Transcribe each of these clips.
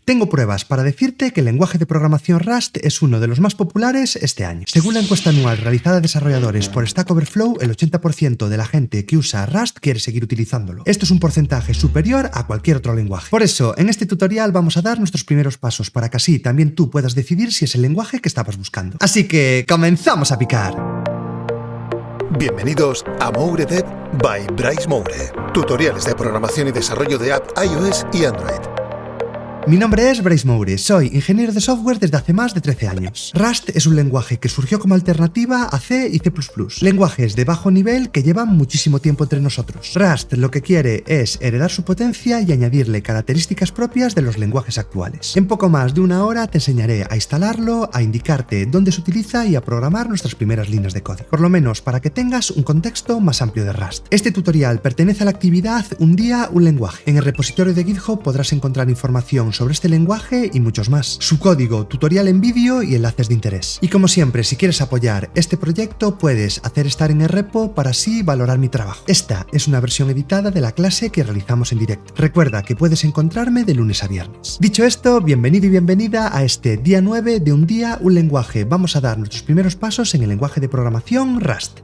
Tengo pruebas para decirte que el lenguaje de programación Rust es uno de los más populares este año. Según la encuesta anual realizada a desarrolladores por Stack Overflow, el 80% de la gente que usa Rust quiere seguir utilizándolo. Esto es un porcentaje superior a cualquier otro lenguaje. Por eso, en este tutorial vamos a dar nuestros primeros pasos para que así también tú puedas decidir si es el lenguaje que estabas buscando. Así que, ¡comenzamos a picar! Bienvenidos a Moure Dev by Bryce Moure. Tutoriales de programación y desarrollo de app iOS y Android. Mi nombre es Bryce Moure, soy ingeniero de software desde hace más de 13 años. Rust es un lenguaje que surgió como alternativa a C y C++, lenguajes de bajo nivel que llevan muchísimo tiempo entre nosotros. Rust lo que quiere es heredar su potencia y añadirle características propias de los lenguajes actuales. En poco más de una hora te enseñaré a instalarlo, a indicarte dónde se utiliza y a programar nuestras primeras líneas de código, por lo menos para que tengas un contexto más amplio de Rust. Este tutorial pertenece a la actividad Un día, un lenguaje. En el repositorio de GitHub podrás encontrar información sobre este lenguaje y muchos más, su código, tutorial en vídeo y enlaces de interés. Y como siempre, si quieres apoyar este proyecto, puedes hacer estar en el repo para así valorar mi trabajo. Esta es una versión editada de la clase que realizamos en directo. Recuerda que puedes encontrarme de lunes a viernes. Dicho esto, bienvenido y bienvenida a este día 9 de Un día, un lenguaje. Vamos a dar nuestros primeros pasos en el lenguaje de programación Rust.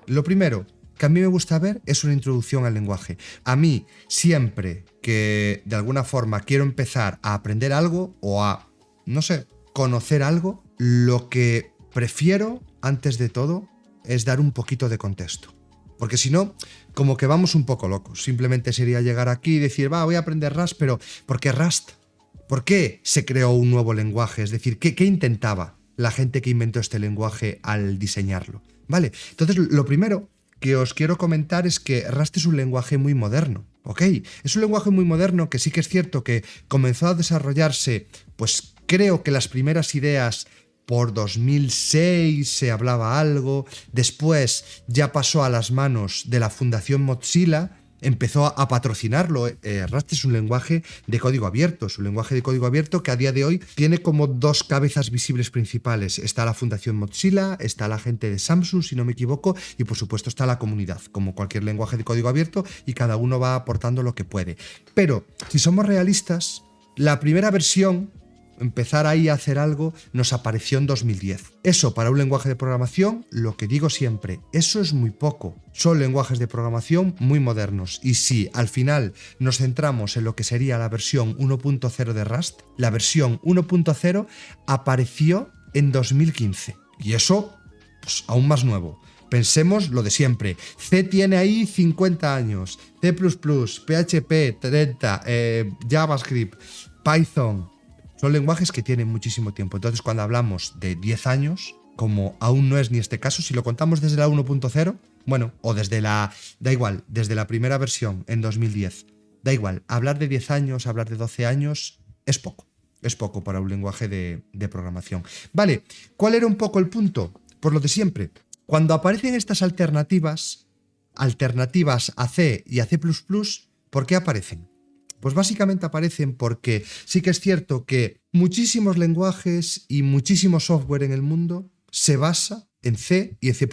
Lo primero que a mí me gusta ver es una introducción al lenguaje. A mí, siempre que de alguna forma quiero empezar a aprender algo o a, no sé, conocer algo, lo que prefiero, antes de todo, es dar un poquito de contexto. Porque si no, como que vamos un poco locos. Simplemente sería llegar aquí y decir, voy a aprender Rust, pero ¿por qué Rust? ¿Por qué se creó un nuevo lenguaje? Es decir, ¿qué intentaba la gente que inventó este lenguaje al diseñarlo? ¿Vale? Entonces, lo primero que os quiero comentar es que Rust es un lenguaje muy moderno, ¿ok? Es un lenguaje muy moderno que sí que es cierto que comenzó a desarrollarse, pues creo que las primeras ideas por 2006 se hablaba algo, después ya pasó a las manos de la Fundación Mozilla, empezó a patrocinarlo. Rust es un lenguaje de código abierto, es un lenguaje de código abierto que a día de hoy tiene como dos cabezas visibles principales. Está la Fundación Mozilla, está la gente de Samsung, si no me equivoco, y por supuesto está la comunidad, como cualquier lenguaje de código abierto, y cada uno va aportando lo que puede. Pero, si somos realistas, la primera versión, empezar ahí a hacer algo, nos apareció en 2010. Eso para un lenguaje de programación, lo que digo siempre, eso es muy poco. Son lenguajes de programación muy modernos. Y si al final nos centramos en lo que sería la versión 1.0 de Rust, la versión 1.0 apareció en 2015. Y eso, pues aún más nuevo. Pensemos lo de siempre. C tiene ahí 50 años. C++, PHP, 30, JavaScript, Python. Son lenguajes que tienen muchísimo tiempo. Entonces, cuando hablamos de 10 años, como aún no es ni este caso, si lo contamos desde la 1.0, bueno, o desde la... da igual, desde la primera versión en 2010, da igual, hablar de 10 años, hablar de 12 años, es poco. Es poco para un lenguaje de programación. Vale, ¿cuál era un poco el punto? Por lo de siempre. Cuando aparecen estas alternativas a C y a C++, ¿por qué aparecen? Pues básicamente aparecen porque sí que es cierto que muchísimos lenguajes y muchísimo software en el mundo se basa en C y en C++,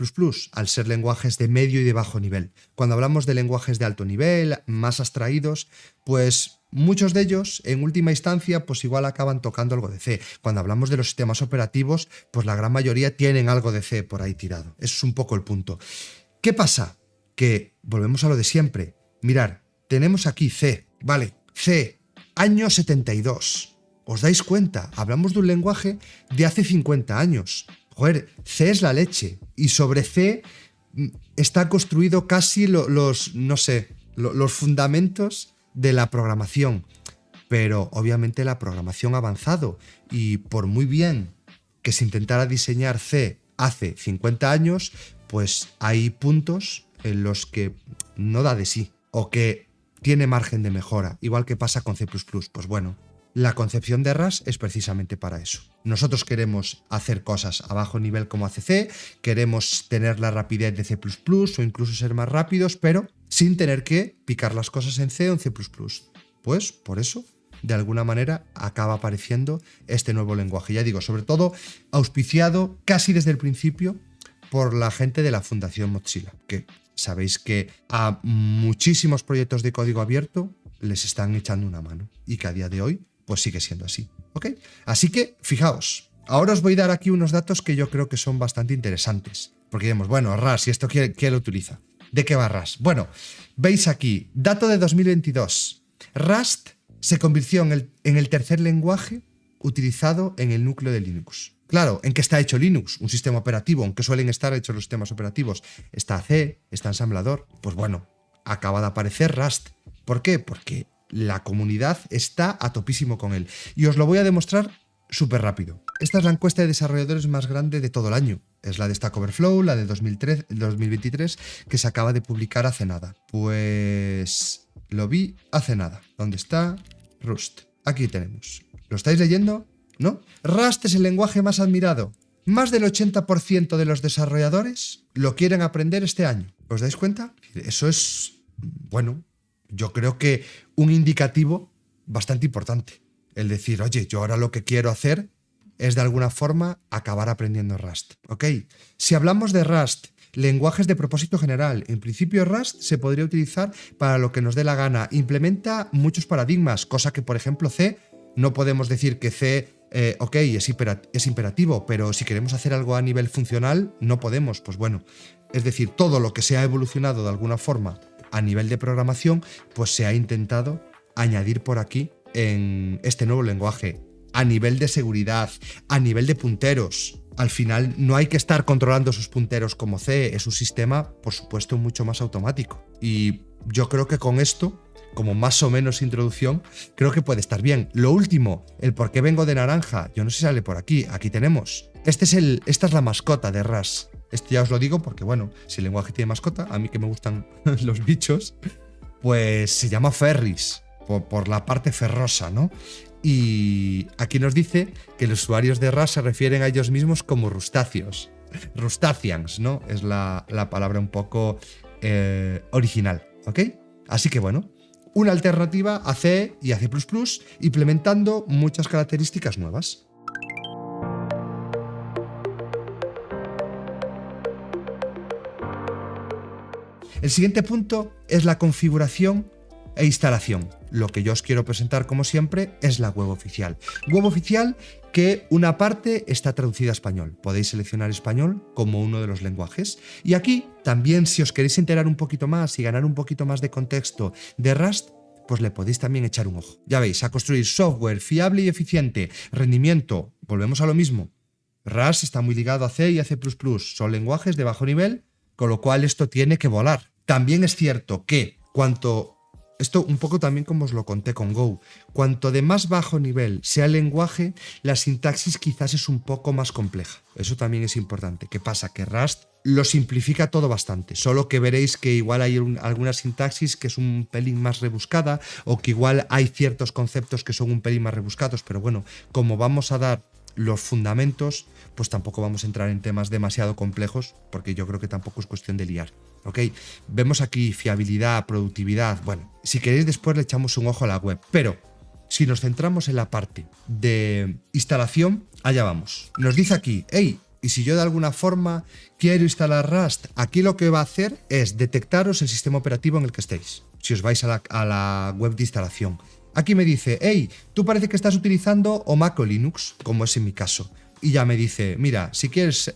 al ser lenguajes de medio y de bajo nivel. Cuando hablamos de lenguajes de alto nivel, más abstraídos, pues muchos de ellos, en última instancia, pues igual acaban tocando algo de C. Cuando hablamos de los sistemas operativos, pues la gran mayoría tienen algo de C por ahí tirado. Eso es un poco el punto. ¿Qué pasa? Que volvemos a lo de siempre. Mirad, tenemos aquí C. Vale, C, año 72. ¿Os dais cuenta? Hablamos de un lenguaje de hace 50 años. Joder, C es la leche. Y sobre C está construido casi los fundamentos de la programación. Pero obviamente la programación ha avanzado. Y por muy bien que se intentara diseñar C hace 50 años, pues hay puntos en los que no da de sí. O que tiene margen de mejora, igual que pasa con C++. Pues bueno, la concepción de Rust es precisamente para eso. Nosotros queremos hacer cosas a bajo nivel como hace C, queremos tener la rapidez de C++ o incluso ser más rápidos, pero sin tener que picar las cosas en C o en C++. Pues por eso, de alguna manera, acaba apareciendo este nuevo lenguaje. Ya digo, sobre todo auspiciado casi desde el principio por la gente de la Fundación Mozilla, que sabéis que a muchísimos proyectos de código abierto les están echando una mano y que a día de hoy pues sigue siendo así, ¿ok? Así que, fijaos, ahora os voy a dar aquí unos datos que yo creo que son bastante interesantes, porque diremos, bueno, Rust, ¿y esto quién lo utiliza? ¿De qué va Rust? Bueno, veis aquí, dato de 2022. Rust se convirtió en el tercer lenguaje utilizado en el núcleo de Linux. Claro, ¿en qué está hecho Linux? Un sistema operativo, ¿en qué suelen estar hechos los sistemas operativos? Está C, está ensamblador. Pues bueno, acaba de aparecer Rust. ¿Por qué? Porque la comunidad está a topísimo con él. Y os lo voy a demostrar súper rápido. Esta es la encuesta de desarrolladores más grande de todo el año. Es la de Stack Overflow, la de 2023, que se acaba de publicar hace nada. Pues lo vi hace nada. ¿Dónde está? Rust. Aquí tenemos. ¿Lo estáis leyendo? ¿No? Rust es el lenguaje más admirado. Más del 80% de los desarrolladores lo quieren aprender este año. ¿Os dais cuenta? Eso es, bueno, yo creo que un indicativo bastante importante. El decir, oye, yo ahora lo que quiero hacer es de alguna forma acabar aprendiendo Rust. ¿Ok? Si hablamos de Rust, lenguajes de propósito general, en principio Rust se podría utilizar para lo que nos dé la gana. Implementa muchos paradigmas, cosa que, por ejemplo, C, no podemos decir que C, ok, es imperativo, pero si queremos hacer algo a nivel funcional, no podemos. Pues bueno, es decir, todo lo que se ha evolucionado de alguna forma a nivel de programación, pues se ha intentado añadir por aquí en este nuevo lenguaje. A nivel de seguridad, a nivel de punteros. Al final no hay que estar controlando sus punteros como C, es un sistema, por supuesto, mucho más automático. Y yo creo que con esto, como más o menos introducción, creo que puede estar bien. Lo último, el por qué vengo de naranja, yo no sé si sale por aquí, aquí tenemos. Esta es la mascota de Rust. Esto ya os lo digo porque, bueno, si el lenguaje tiene mascota, a mí que me gustan los bichos, pues se llama Ferris, por la parte ferrosa, ¿no? Y aquí nos dice que los usuarios de Rust se refieren a ellos mismos como rustáceos. Rustaceans, ¿no? Es la palabra un poco original, ¿ok? Así que bueno, una alternativa a C y a C++, implementando muchas características nuevas. El siguiente punto es la configuración e instalación. Lo que yo os quiero presentar, como siempre, es la web oficial. Web oficial que una parte está traducida a español. Podéis seleccionar español como uno de los lenguajes. Y aquí también, si os queréis enterar un poquito más y ganar un poquito más de contexto de Rust, pues le podéis también echar un ojo. Ya veis, a construir software fiable y eficiente. Rendimiento, volvemos a lo mismo. Rust está muy ligado a C y a C++. Son lenguajes de bajo nivel, con lo cual esto tiene que volar. También es cierto que esto un poco también como os lo conté con Go, cuanto de más bajo nivel sea el lenguaje, la sintaxis quizás es un poco más compleja. Eso también es importante. ¿Qué pasa? Que Rust lo simplifica todo bastante, solo que veréis que igual hay alguna sintaxis que es un pelín más rebuscada o que igual hay ciertos conceptos que son un pelín más rebuscados, pero bueno, como vamos a dar los fundamentos, pues tampoco vamos a entrar en temas demasiado complejos, porque yo creo que tampoco es cuestión de liar. ¿Ok? Vemos aquí fiabilidad, productividad. Bueno, si queréis después le echamos un ojo a la web. Pero si nos centramos en la parte de instalación, allá vamos. Nos dice aquí, hey, y si yo de alguna forma quiero instalar Rust, aquí lo que va a hacer es detectaros el sistema operativo en el que estéis. Si os vais a la web de instalación. Aquí me dice, hey, tú parece que estás utilizando o Mac o Linux, como es en mi caso. Y ya me dice, mira, si quieres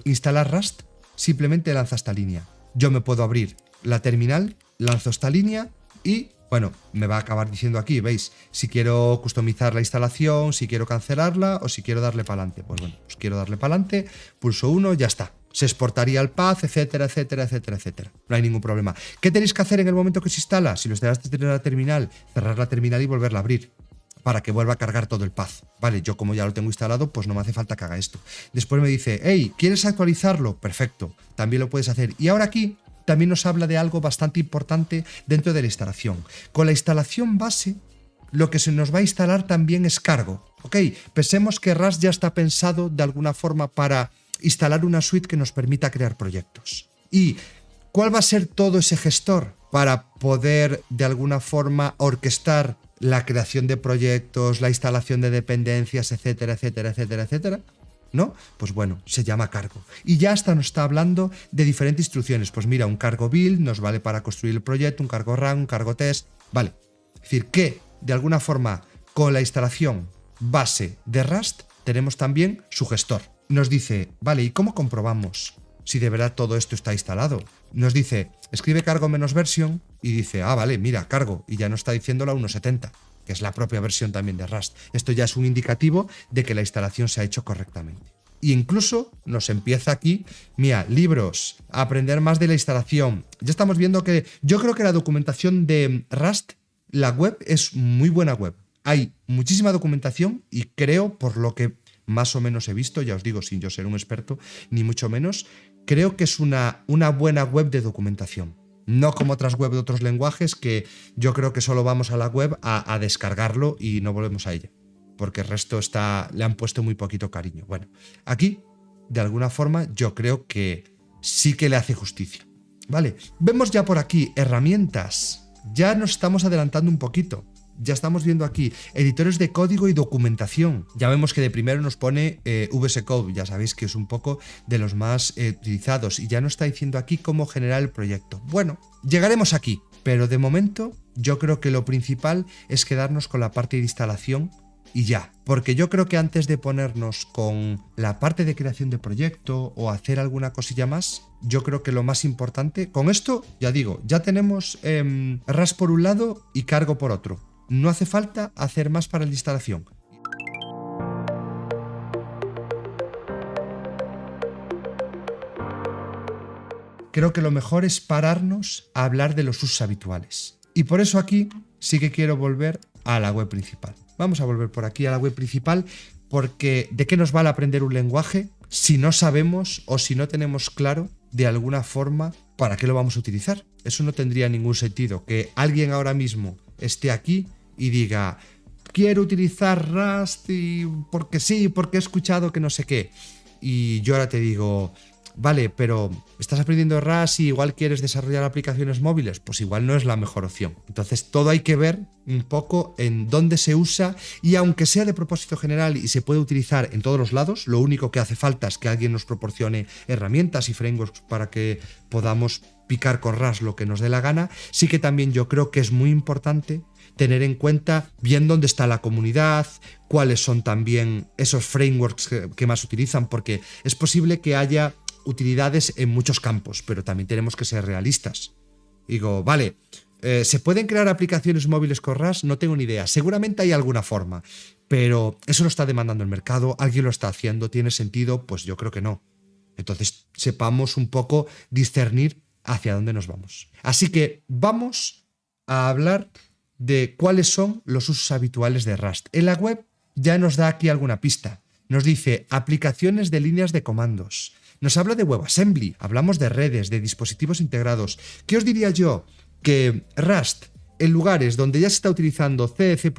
instalar Rust, simplemente lanza esta línea. Yo me puedo abrir la terminal, lanzo esta línea y, bueno, me va a acabar diciendo aquí, ¿veis? Si quiero customizar la instalación, si quiero cancelarla o si quiero darle para adelante. Pues bueno, pues quiero darle para adelante, pulso 1, ya está. Se exportaría el path, etcétera, etcétera, etcétera, etcétera. No hay ningún problema. ¿Qué tenéis que hacer en el momento que se instala? Si lo instalaste desde la terminal, cerrar la terminal y volverla a abrir para que vuelva a cargar todo el path. Vale, yo como ya lo tengo instalado, pues no me hace falta que haga esto. Después me dice, hey, ¿quieres actualizarlo? Perfecto, también lo puedes hacer. Y ahora aquí también nos habla de algo bastante importante dentro de la instalación. Con la instalación base, lo que se nos va a instalar también es cargo. Ok, pensemos que Rust ya está pensado de alguna forma para instalar una suite que nos permita crear proyectos. ¿Y cuál va a ser todo ese gestor para poder de alguna forma orquestar la creación de proyectos, la instalación de dependencias, etcétera, etcétera, etcétera, etcétera? ¿no? Pues bueno, se llama cargo. Y ya hasta nos está hablando de diferentes instrucciones. Pues mira, un cargo build nos vale para construir el proyecto, un cargo run, un cargo test, vale. Es decir, que de alguna forma con la instalación base de Rust tenemos también su gestor. Nos dice, vale, ¿y cómo comprobamos si de verdad todo esto está instalado? Nos dice, escribe cargo menos versión y dice, vale, mira, cargo, y ya nos está diciendo la 1.70, que es la propia versión también de Rust. Esto ya es un indicativo de que la instalación se ha hecho correctamente. Y incluso nos empieza aquí, mira, libros, aprender más de la instalación. Ya estamos viendo que yo creo que la documentación de Rust, la web, es muy buena web. Hay muchísima documentación y creo, por lo que más o menos he visto, ya os digo, sin yo ser un experto, ni mucho menos, creo que es una buena web de documentación. No como otras webs de otros lenguajes que yo creo que solo vamos a la web a descargarlo y no volvemos a ella, porque el resto le han puesto muy poquito cariño. Bueno, aquí, de alguna forma, yo creo que sí que le hace justicia. Vale, vemos ya por aquí herramientas. Ya nos estamos adelantando un poquito. Ya estamos viendo aquí editores de código y documentación. Ya vemos que de primero nos pone VS Code, ya sabéis que es un poco de los más utilizados, y ya nos está diciendo aquí cómo generar el proyecto. Bueno, llegaremos aquí, pero de momento yo creo que lo principal es quedarnos con la parte de instalación y ya, porque yo creo que antes de ponernos con la parte de creación de proyecto o hacer alguna cosilla más, yo creo que lo más importante, con esto, ya digo, ya tenemos Rust por un lado y cargo por otro. No hace falta hacer más para la instalación. Creo que lo mejor es pararnos a hablar de los usos habituales. Y por eso aquí sí que quiero volver a la web principal. Vamos a volver por aquí a la web principal, porque ¿de qué nos vale aprender un lenguaje si no sabemos o si no tenemos claro de alguna forma para qué lo vamos a utilizar? Eso no tendría ningún sentido, que alguien ahora mismo esté aquí y diga, quiero utilizar Rust y porque sí, porque he escuchado que no sé qué. Y yo ahora te digo, vale, pero estás aprendiendo Rust y igual quieres desarrollar aplicaciones móviles, pues igual no es la mejor opción. Entonces todo hay que ver un poco en dónde se usa, y aunque sea de propósito general y se puede utilizar en todos los lados, lo único que hace falta es que alguien nos proporcione herramientas y frameworks para que podamos picar con Rust lo que nos dé la gana. Sí que también yo creo que es muy importante tener en cuenta bien dónde está la comunidad, cuáles son también esos frameworks que más utilizan, porque es posible que haya utilidades en muchos campos, pero también tenemos que ser realistas. Digo, vale, ¿se pueden crear aplicaciones móviles con Rust? No tengo ni idea. Seguramente hay alguna forma, pero ¿eso lo está demandando el mercado? ¿Alguien lo está haciendo? ¿Tiene sentido? Pues yo creo que no. Entonces, sepamos un poco discernir hacia dónde nos vamos. Así que vamos a hablar de cuáles son los usos habituales de Rust. En la web ya nos da aquí alguna pista. Nos dice aplicaciones de líneas de comandos. Nos habla de WebAssembly, hablamos de redes, de dispositivos integrados. ¿Qué os diría yo? Que Rust, en lugares donde ya se está utilizando C, C++,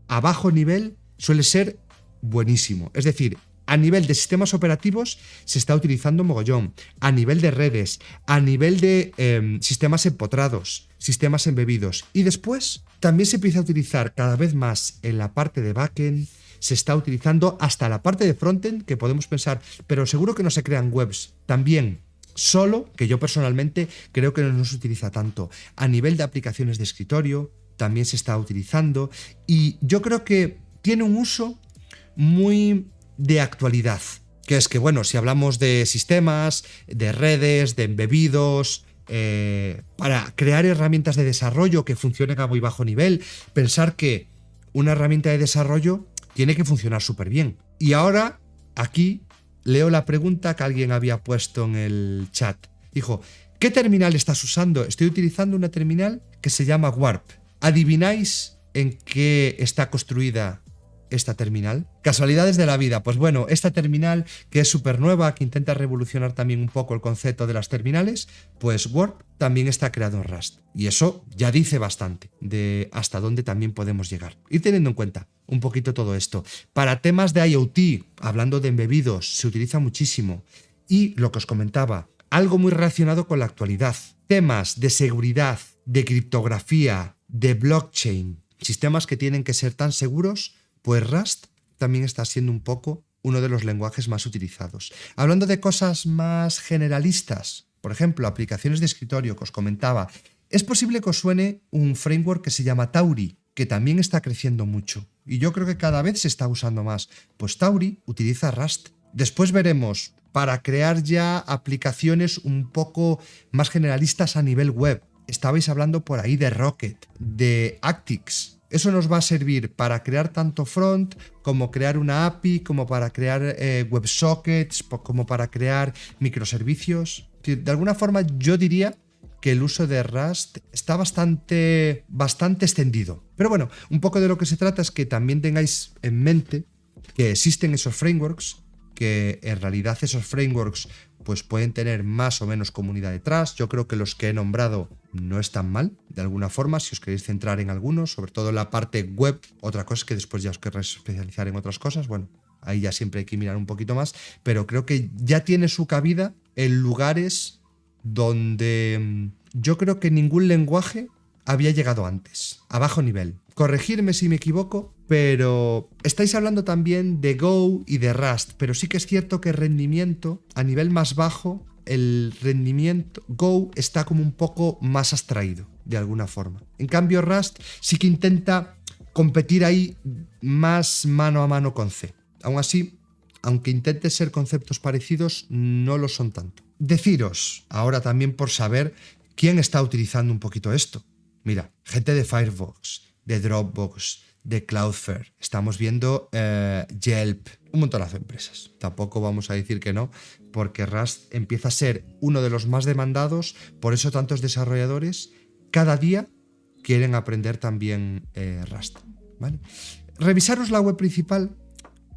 a bajo nivel suele ser buenísimo. Es decir, a nivel de sistemas operativos se está utilizando mogollón, a nivel de redes, a nivel de sistemas empotrados, sistemas embebidos. Y después también se empieza a utilizar cada vez más en la parte de backend, se está utilizando hasta la parte de frontend, que podemos pensar, pero seguro que no se crean webs también. Solo que yo personalmente creo que no se utiliza tanto. A nivel de aplicaciones de escritorio también se está utilizando, y yo creo que tiene un uso muy de actualidad, que es que, bueno, si hablamos de sistemas, de redes, de embebidos, para crear herramientas de desarrollo que funcionen a muy bajo nivel, pensar que una herramienta de desarrollo tiene que funcionar súper bien. Y ahora, aquí, leo la pregunta que alguien había puesto en el chat. Dijo, ¿qué terminal estás usando? Estoy utilizando una terminal que se llama Warp. ¿Adivináis en qué está construida esta terminal? Casualidades de la vida. Pues bueno, esta terminal, que es súper nueva, que intenta revolucionar también un poco el concepto de las terminales, pues Warp también está creado en Rust. Y eso ya dice bastante de hasta dónde también podemos llegar. Ir teniendo en cuenta un poquito todo esto. Para temas de IoT, hablando de embebidos, se utiliza muchísimo. Y lo que os comentaba, algo muy relacionado con la actualidad. Temas de seguridad, de criptografía, de blockchain, sistemas que tienen que ser tan seguros, pues Rust también está siendo un poco uno de los lenguajes más utilizados. Hablando de cosas más generalistas, por ejemplo, aplicaciones de escritorio que os comentaba, es posible que os suene un framework que se llama Tauri, que también está creciendo mucho. Y yo creo que cada vez se está usando más. Pues Tauri utiliza Rust. Después veremos, para crear ya aplicaciones un poco más generalistas a nivel web. Estabais hablando por ahí de Rocket, de Actix. Eso nos va a servir para crear tanto front, como crear una API, como para crear WebSockets, como para crear microservicios. De alguna forma yo diría que el uso de Rust está bastante extendido. Pero bueno, un poco de lo que se trata es que también tengáis en mente que existen esos frameworks, que en realidad esos frameworks pues pueden tener más o menos comunidad detrás. Yo creo que los que he nombrado no están mal, de alguna forma, si os queréis centrar en algunos, sobre todo en la parte web. Otra cosa es que después ya os queréis especializar en otras cosas, bueno, ahí ya siempre hay que mirar un poquito más, pero creo que ya tiene su cabida en lugares donde yo creo que ningún lenguaje había llegado antes, a bajo nivel. Corregirme si me equivoco, pero estáis hablando también de Go y de Rust, pero sí que es cierto que el rendimiento a nivel más bajo, el rendimiento Go está como un poco más abstraído, de alguna forma. En cambio Rust sí que intenta competir ahí más mano a mano con C. Aún así, aunque intente ser conceptos parecidos, no lo son tanto. Deciros, ahora también por saber quién está utilizando un poquito esto. Mira, gente de Firefox, de Dropbox, de Cloudflare. Estamos viendo Yelp, un montonazo de empresas. Tampoco vamos a decir que no, porque Rust empieza a ser uno de los más demandados, por eso tantos desarrolladores cada día quieren aprender también Rust, ¿vale? Revisaros la web principal,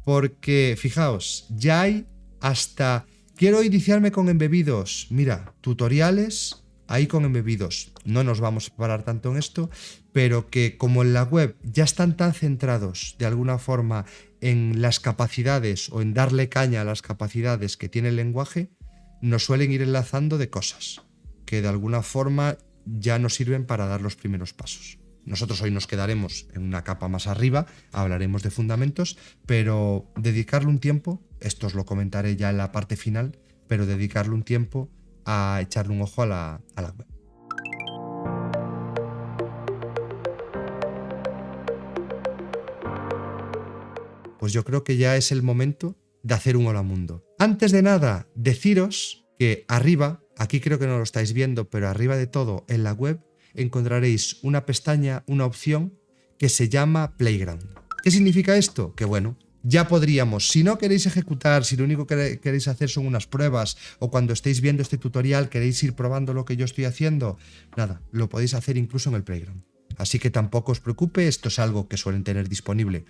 porque fijaos, ya hay hasta... Quiero iniciarme con embebidos. Mira, tutoriales ahí con embebidos. No nos vamos a parar tanto en esto, pero que como en la web ya están tan centrados de alguna forma en las capacidades o en darle caña a las capacidades que tiene el lenguaje, nos suelen ir enlazando de cosas que de alguna forma ya nos sirven para dar los primeros pasos. Nosotros hoy nos quedaremos en una capa más arriba, hablaremos de fundamentos, pero dedicarle un tiempo, esto os lo comentaré ya en la parte final, pero dedicarle un tiempo a echarle un ojo a la web. Pues yo creo que ya es el momento de hacer un hola mundo. Antes de nada, deciros que arriba, aquí creo que no lo estáis viendo, pero arriba de todo en la web encontraréis una pestaña, una opción que se llama Playground. ¿Qué significa esto? Que bueno, ya podríamos, si no queréis ejecutar, si lo único que queréis hacer son unas pruebas o cuando estéis viendo este tutorial queréis ir probando lo que yo estoy haciendo, nada, lo podéis hacer incluso en el Playground. Así que tampoco os preocupe, esto es algo que suelen tener disponible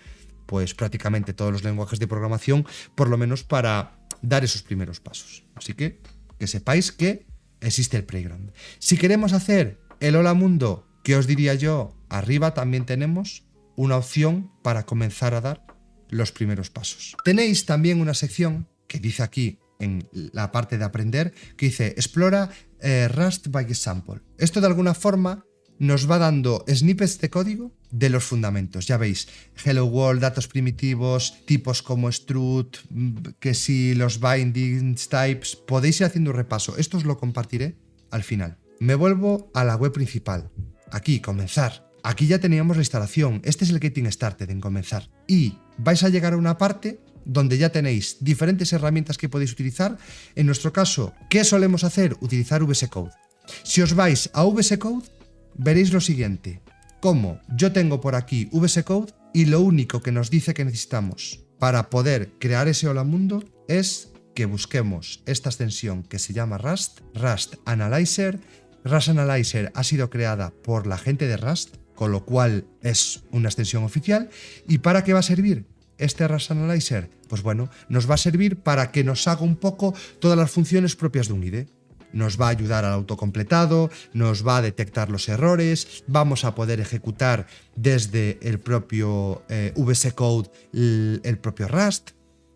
pues prácticamente todos los lenguajes de programación, por lo menos para dar esos primeros pasos. Así que sepáis que existe el Playground. Si queremos hacer el Hola Mundo, ¿qué os diría yo? Arriba también tenemos una opción para comenzar a dar los primeros pasos. Tenéis también una sección que dice aquí en la parte de aprender, que dice explora Rust by Example. Esto de alguna forma nos va dando snippets de código de los fundamentos. Ya veis, hello world, datos primitivos, tipos como struct, que si los bindings, types, podéis ir haciendo un repaso. Esto os lo compartiré al final. Me vuelvo a la web principal. Aquí, comenzar. Aquí ya teníamos la instalación. Este es el Getting Started en comenzar. Y vais a llegar a una parte donde ya tenéis diferentes herramientas que podéis utilizar. En nuestro caso, ¿qué solemos hacer? Utilizar VS Code. Si os vais a VS Code, veréis lo siguiente. Como yo tengo por aquí VS Code y lo único que nos dice que necesitamos para poder crear ese Hola Mundo es que busquemos esta extensión que se llama Rust Analyzer. Rust Analyzer ha sido creada por la gente de Rust, con lo cual es una extensión oficial. ¿Y para qué va a servir este Rust Analyzer? Pues bueno, nos va a servir para que nos haga un poco todas las funciones propias de un IDE. Nos va a ayudar al autocompletado, nos va a detectar los errores, vamos a poder ejecutar desde el propio VS Code el propio Rust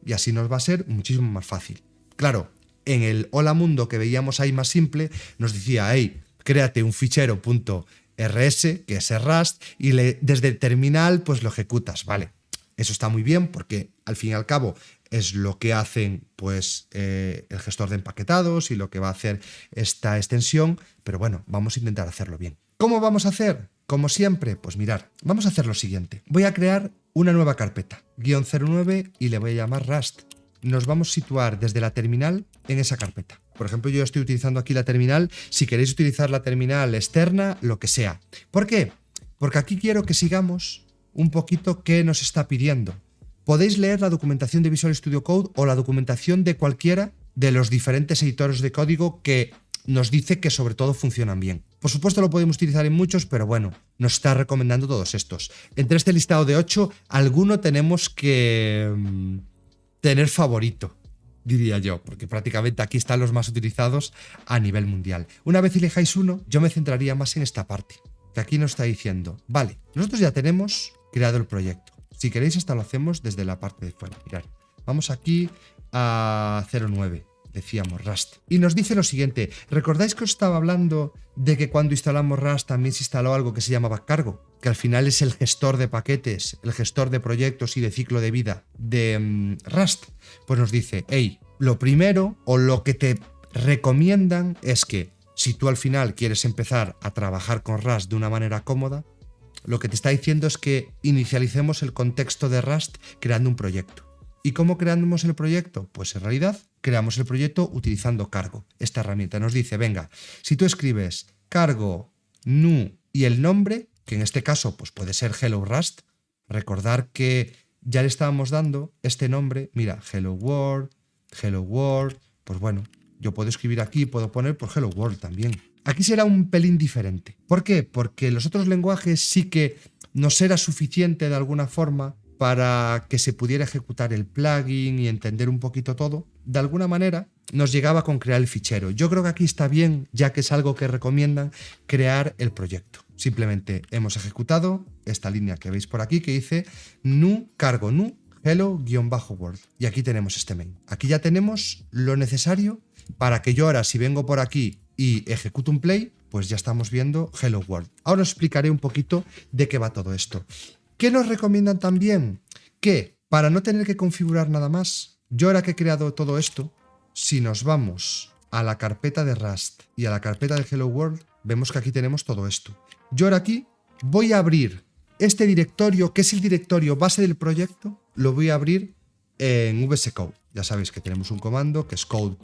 y así nos va a ser muchísimo más fácil. Claro, en el Hola Mundo que veíamos ahí más simple, nos decía, hey, créate un fichero .rs, que es el Rust, y desde el terminal pues lo ejecutas, ¿vale? Eso está muy bien porque al fin y al cabo es lo que hacen pues, el gestor de empaquetados y lo que va a hacer esta extensión, pero bueno, vamos a intentar hacerlo bien. ¿Cómo vamos a hacer? Como siempre, pues mirar, vamos a hacer lo siguiente. Voy a crear una nueva carpeta, -09, y le voy a llamar Rust. Nos vamos a situar desde la terminal en esa carpeta. Por ejemplo, yo estoy utilizando aquí la terminal. Si queréis utilizar la terminal externa, lo que sea. ¿Por qué? Porque aquí quiero que sigamos un poquito qué nos está pidiendo. Podéis leer la documentación de Visual Studio Code o la documentación de cualquiera de los diferentes editores de código que nos dice que sobre todo funcionan bien. Por supuesto lo podemos utilizar en muchos, pero bueno, nos está recomendando todos estos. Entre este listado de 8, alguno tenemos que tener favorito, diría yo, porque prácticamente aquí están los más utilizados a nivel mundial. Una vez elijáis uno, yo me centraría más en esta parte, que aquí nos está diciendo, vale, nosotros ya tenemos creado el proyecto. Si queréis, hasta lo hacemos desde la parte de fuera. Mirad, vamos aquí a 09. Decíamos Rust. Y nos dice lo siguiente. ¿Recordáis que os estaba hablando de que cuando instalamos Rust también se instaló algo que se llamaba cargo? Que al final es el gestor de paquetes, el gestor de proyectos y de ciclo de vida de Rust. Pues nos dice, hey, lo primero o lo que te recomiendan es que si tú al final quieres empezar a trabajar con Rust de una manera cómoda, lo que te está diciendo es que inicialicemos el contexto de Rust creando un proyecto. ¿Y cómo creamos el proyecto? Pues en realidad creamos el proyecto utilizando cargo. Esta herramienta nos dice, venga, si tú escribes cargo, nu y el nombre, que en este caso pues puede ser Hello Rust, recordar que ya le estábamos dando este nombre, mira, Hello World, pues bueno, yo puedo escribir aquí, puedo poner por Hello World también. Aquí será un pelín diferente. ¿Por qué? Porque los otros lenguajes sí que nos era suficiente de alguna forma para que se pudiera ejecutar el plugin y entender un poquito todo. De alguna manera nos llegaba con crear el fichero. Yo creo que aquí está bien, ya que es algo que recomiendan, crear el proyecto. Simplemente hemos ejecutado esta línea que veis por aquí que dice nu cargo nu hello-world. Y aquí tenemos este main. Aquí ya tenemos lo necesario para que yo ahora, si vengo por aquí y ejecuto un play, pues ya estamos viendo Hello World. Ahora os explicaré un poquito de qué va todo esto. ¿Qué nos recomiendan también? Que para no tener que configurar nada más, yo ahora que he creado todo esto, si nos vamos a la carpeta de Rust y a la carpeta de Hello World, vemos que aquí tenemos todo esto. Yo ahora aquí voy a abrir este directorio, que es el directorio base del proyecto, lo voy a abrir en VS Code. Ya sabéis que tenemos un comando que es code.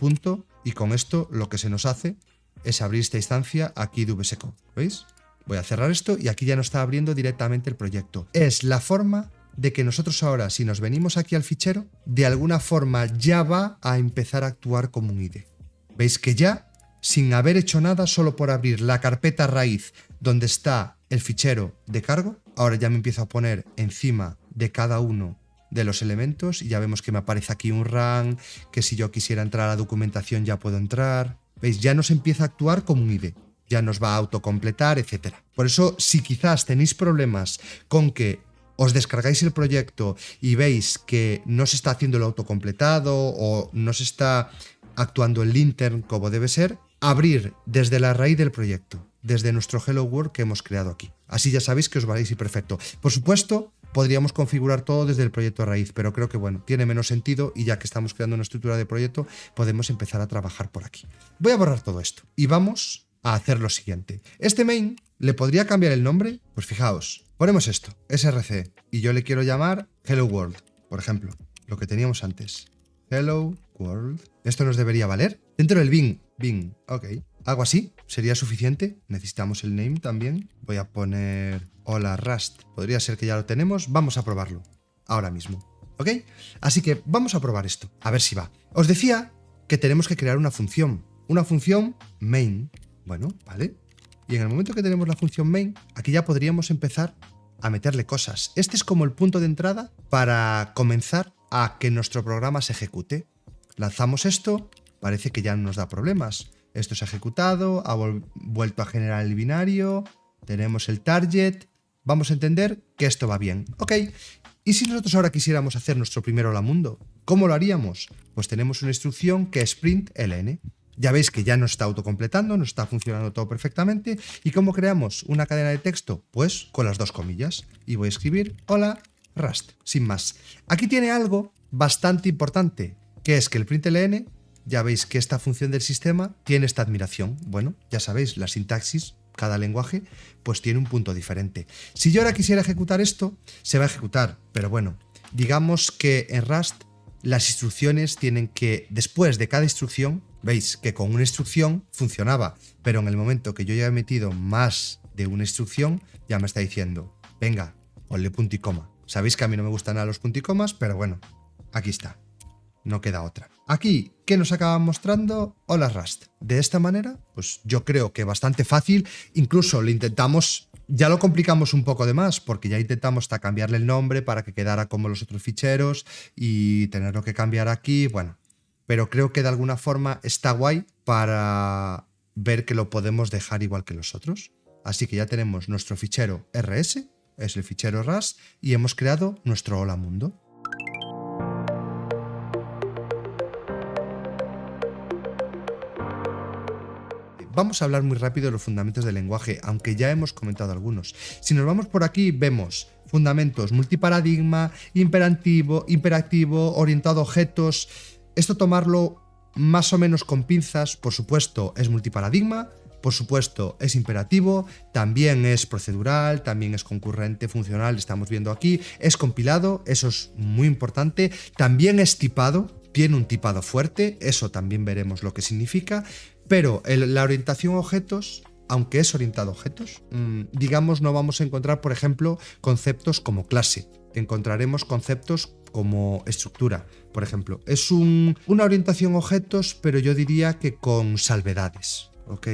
Y con esto lo que se nos hace es abrir esta instancia aquí de VS Code. ¿Veis? Voy a cerrar esto y aquí ya nos está abriendo directamente el proyecto. Es la forma de que nosotros ahora, si nos venimos aquí al fichero, de alguna forma ya va a empezar a actuar como un IDE. ¿Veis que ya, sin haber hecho nada, solo por abrir la carpeta raíz donde está el fichero de cargo, ahora ya me empiezo a poner encima de cada uno de los elementos y ya vemos que me aparece aquí un run, que si yo quisiera entrar a la documentación ya puedo entrar. ¿Veis? Ya nos empieza a actuar como un IDE. Ya nos va a autocompletar, etc. Por eso, si quizás tenéis problemas con que os descargáis el proyecto y veis que no se está haciendo el autocompletado o no se está actuando el linter como debe ser, abrir desde la raíz del proyecto, desde nuestro Hello World que hemos creado aquí. Así ya sabéis que os va a ir perfecto. Por supuesto, podríamos configurar todo desde el proyecto raíz, pero creo que bueno, tiene menos sentido y ya que estamos creando una estructura de proyecto, podemos empezar a trabajar por aquí. Voy a borrar todo esto y vamos a hacer lo siguiente. Este main, ¿le podría cambiar el nombre? Pues fijaos, ponemos esto, src, y yo le quiero llamar Hello World, por ejemplo, lo que teníamos antes. Hello World. ¿Esto nos debería valer? Dentro del bin, ok. Algo así, ¿sería suficiente? Necesitamos el name también. Voy a poner hola Rust. Podría ser que ya lo tenemos. Vamos a probarlo ahora mismo, ¿ok? Así que vamos a probar esto, a ver si va. Os decía que tenemos que crear una función main. Bueno, vale. Y en el momento que tenemos la función main, aquí ya podríamos empezar a meterle cosas. Este es como el punto de entrada para comenzar a que nuestro programa se ejecute. Lanzamos esto, parece que ya no nos da problemas. Esto se ha ejecutado, ha vuelto a generar el binario, tenemos el target. Vamos a entender que esto va bien. Ok, y si nosotros ahora quisiéramos hacer nuestro primer hola mundo, ¿cómo lo haríamos? Pues tenemos una instrucción que es println. Ya veis que ya nos está autocompletando, nos está funcionando todo perfectamente. ¿Y cómo creamos una cadena de texto? Pues con las dos comillas. Y voy a escribir hola Rust, sin más. Aquí tiene algo bastante importante, que es que el println, ya veis que esta función del sistema tiene esta admiración. Bueno, ya sabéis, la sintaxis, cada lenguaje, pues tiene un punto diferente. Si yo ahora quisiera ejecutar esto, se va a ejecutar, pero bueno, digamos que en Rust las instrucciones tienen que, después de cada instrucción, veis que con una instrucción funcionaba, pero en el momento que yo ya he metido más de una instrucción, ya me está diciendo, venga, ponle punto y coma. Sabéis que a mí no me gustan nada los puntos y comas, pero bueno, aquí está. No queda otra. Aquí, ¿qué nos acaba mostrando? Hola Rust. De esta manera, pues yo creo que bastante fácil. Incluso lo intentamos, ya lo complicamos un poco de más, porque ya intentamos hasta cambiarle el nombre para que quedara como los otros ficheros y tenerlo que cambiar aquí. Bueno, pero creo que de alguna forma está guay para ver que lo podemos dejar igual que los otros. Así que ya tenemos nuestro fichero rs, es el fichero Rust, y hemos creado nuestro hola mundo. Vamos a hablar muy rápido de los fundamentos del lenguaje, aunque ya hemos comentado algunos. Si nos vamos por aquí, vemos fundamentos multiparadigma, imperativo, orientado a objetos. Esto tomarlo más o menos con pinzas. Por supuesto, es multiparadigma, por supuesto, es imperativo, también es procedural, también es concurrente, funcional, estamos viendo aquí, es compilado, eso es muy importante, también es tipado, tiene un tipado fuerte, eso también veremos lo que significa. Pero la orientación a objetos, aunque es orientado a objetos, digamos, no vamos a encontrar, por ejemplo, conceptos como clase. Encontraremos conceptos como estructura, por ejemplo. Es una orientación a objetos, pero yo diría que con salvedades, ¿ok?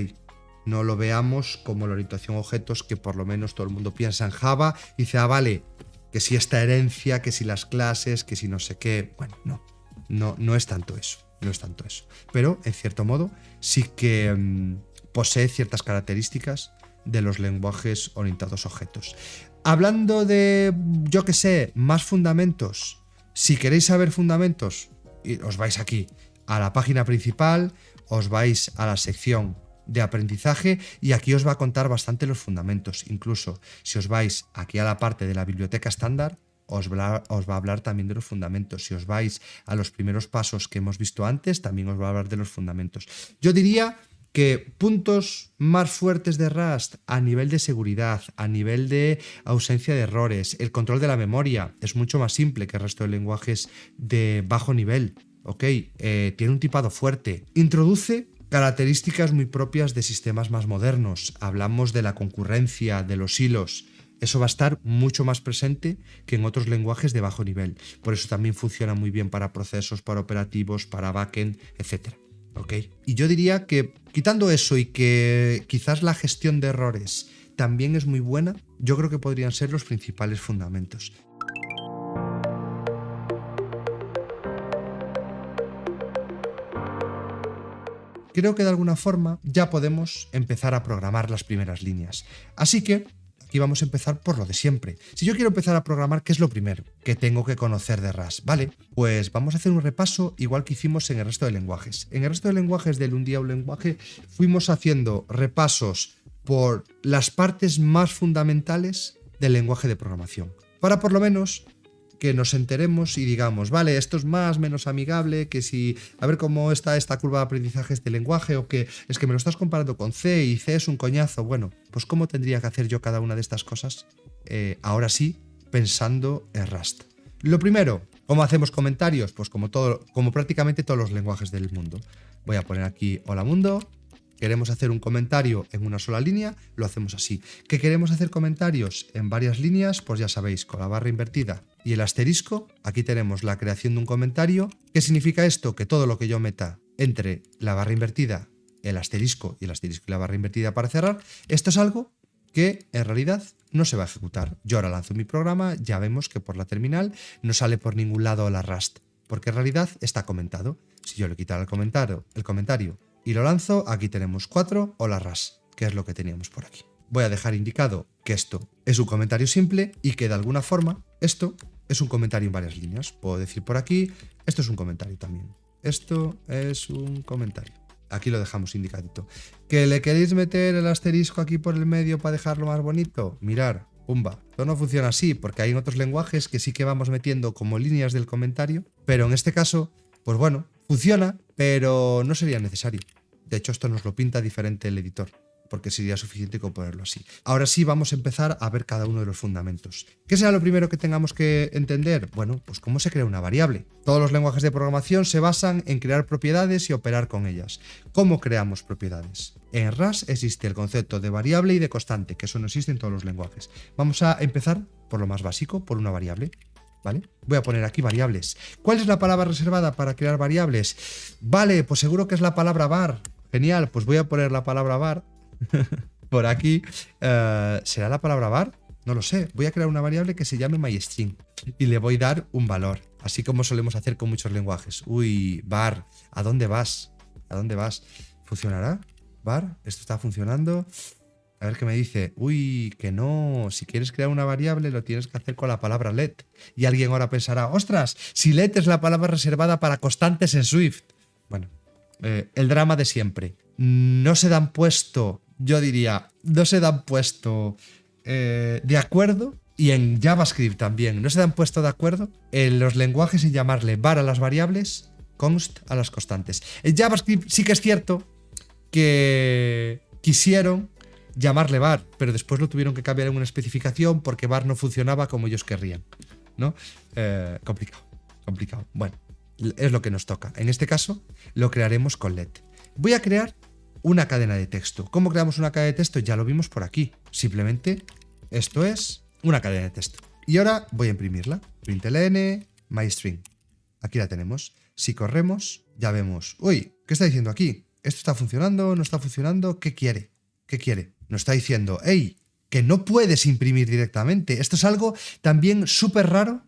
No lo veamos como la orientación a objetos que por lo menos todo el mundo piensa en Java y dice, vale, que si esta herencia, que si las clases, que si no sé qué. Bueno, no es tanto eso. No es tanto eso, pero en cierto modo sí que posee ciertas características de los lenguajes orientados a objetos. Hablando de, yo que sé, más fundamentos, si queréis saber fundamentos, os vais aquí a la página principal, os vais a la sección de aprendizaje y aquí os va a contar bastante los fundamentos. Incluso si os vais aquí a la parte de la biblioteca estándar, os va a hablar también de los fundamentos. Si os vais a los primeros pasos que hemos visto antes, también os va a hablar de los fundamentos. Yo diría que puntos más fuertes de Rust a nivel de seguridad, a nivel de ausencia de errores, el control de la memoria es mucho más simple que el resto de lenguajes de bajo nivel. ¿Ok? Tiene un tipado fuerte. Introduce características muy propias de sistemas más modernos. Hablamos de la concurrencia, de los hilos. Eso va a estar mucho más presente que en otros lenguajes de bajo nivel. Por eso también funciona muy bien para procesos, para operativos, para backend, etc. ¿Ok? Y yo diría que, quitando eso y que quizás la gestión de errores también es muy buena, yo creo que podrían ser los principales fundamentos. Creo que de alguna forma ya podemos empezar a programar las primeras líneas. Así que aquí vamos a empezar por lo de siempre. Si yo quiero empezar a programar, ¿qué es lo primero que tengo que conocer de Rust? Vale, pues vamos a hacer un repaso igual que hicimos en el resto de lenguajes. En el resto de lenguajes del Un día un lenguaje fuimos haciendo repasos por las partes más fundamentales del lenguaje de programación. Para por lo menos que nos enteremos y digamos, vale, esto es más, menos amigable, que si, a ver cómo está esta curva de aprendizaje de este lenguaje, o que es que me lo estás comparando con C y C es un coñazo. Bueno, pues ¿cómo tendría que hacer yo cada una de estas cosas? Ahora sí, pensando en Rust. Lo primero, ¿cómo hacemos comentarios? Pues como prácticamente todos los lenguajes del mundo. Voy a poner aquí hola mundo. Queremos hacer un comentario en una sola línea, lo hacemos así. ¿Que queremos hacer comentarios en varias líneas? Pues ya sabéis, con la barra invertida y el asterisco, aquí tenemos la creación de un comentario. ¿Qué significa esto? Que todo lo que yo meta entre la barra invertida, el asterisco y la barra invertida para cerrar, esto es algo que en realidad no se va a ejecutar. Yo ahora lanzo mi programa, ya vemos que por la terminal no sale por ningún lado la Rust, porque en realidad está comentado. Si yo le quitara el comentario y lo lanzo, aquí tenemos 4 hola Rust, que es lo que teníamos por aquí. Voy a dejar indicado que esto es un comentario simple y que de alguna forma esto es un comentario en varias líneas. Puedo decir por aquí, esto es un comentario también. Esto es un comentario. Aquí lo dejamos indicadito. ¿Que le queréis meter el asterisco aquí por el medio para dejarlo más bonito? Mirar, pumba. Esto no funciona así, porque hay en otros lenguajes que sí que vamos metiendo como líneas del comentario, pero en este caso, pues bueno, funciona, pero no sería necesario. De hecho, esto nos lo pinta diferente el editor, porque sería suficiente con ponerlo así. Ahora sí vamos a empezar a ver cada uno de los fundamentos. ¿Qué será lo primero que tengamos que entender? Bueno, pues cómo se crea una variable. Todos los lenguajes de programación se basan en crear propiedades y operar con ellas. ¿Cómo creamos propiedades? En Rust existe el concepto de variable y de constante, que eso no existe en todos los lenguajes. Vamos a empezar por lo más básico, por una variable. ¿Vale? Voy a poner aquí variables. ¿Cuál es la palabra reservada para crear variables? Vale, pues seguro que es la palabra var. Genial, pues voy a poner la palabra var por aquí. ¿Será la palabra var? No lo sé. Voy a crear una variable que se llame myString y le voy a dar un valor, así como solemos hacer con muchos lenguajes. Uy, var, ¿a dónde vas? ¿A dónde vas? ¿Funcionará? ¿Var? ¿Esto está funcionando? A ver qué me dice. Uy, que no. Si quieres crear una variable lo tienes que hacer con la palabra let. Y alguien ahora pensará, ostras, si let es la palabra reservada para constantes en Swift. Bueno, el drama de siempre. No se dan puesto, yo diría, no se dan puesto de acuerdo, y en JavaScript también, no se dan puesto de acuerdo en los lenguajes en llamarle var a las variables, const a las constantes. En JavaScript sí que es cierto que quisieron llamarle var, pero después lo tuvieron que cambiar en una especificación porque var no funcionaba como ellos querrían, ¿no? Complicado. Bueno, es lo que nos toca. En este caso, lo crearemos con let. Voy a crear una cadena de texto. ¿Cómo creamos una cadena de texto? Ya lo vimos por aquí. Simplemente, esto es una cadena de texto. Y ahora voy a imprimirla. Println myString. Aquí la tenemos. Si corremos, ya vemos. Uy, ¿qué está diciendo aquí? ¿Esto está funcionando? ¿No está funcionando? ¿Qué quiere? ¿Qué quiere? Nos está diciendo, hey, que no puedes imprimir directamente. Esto es algo también súper raro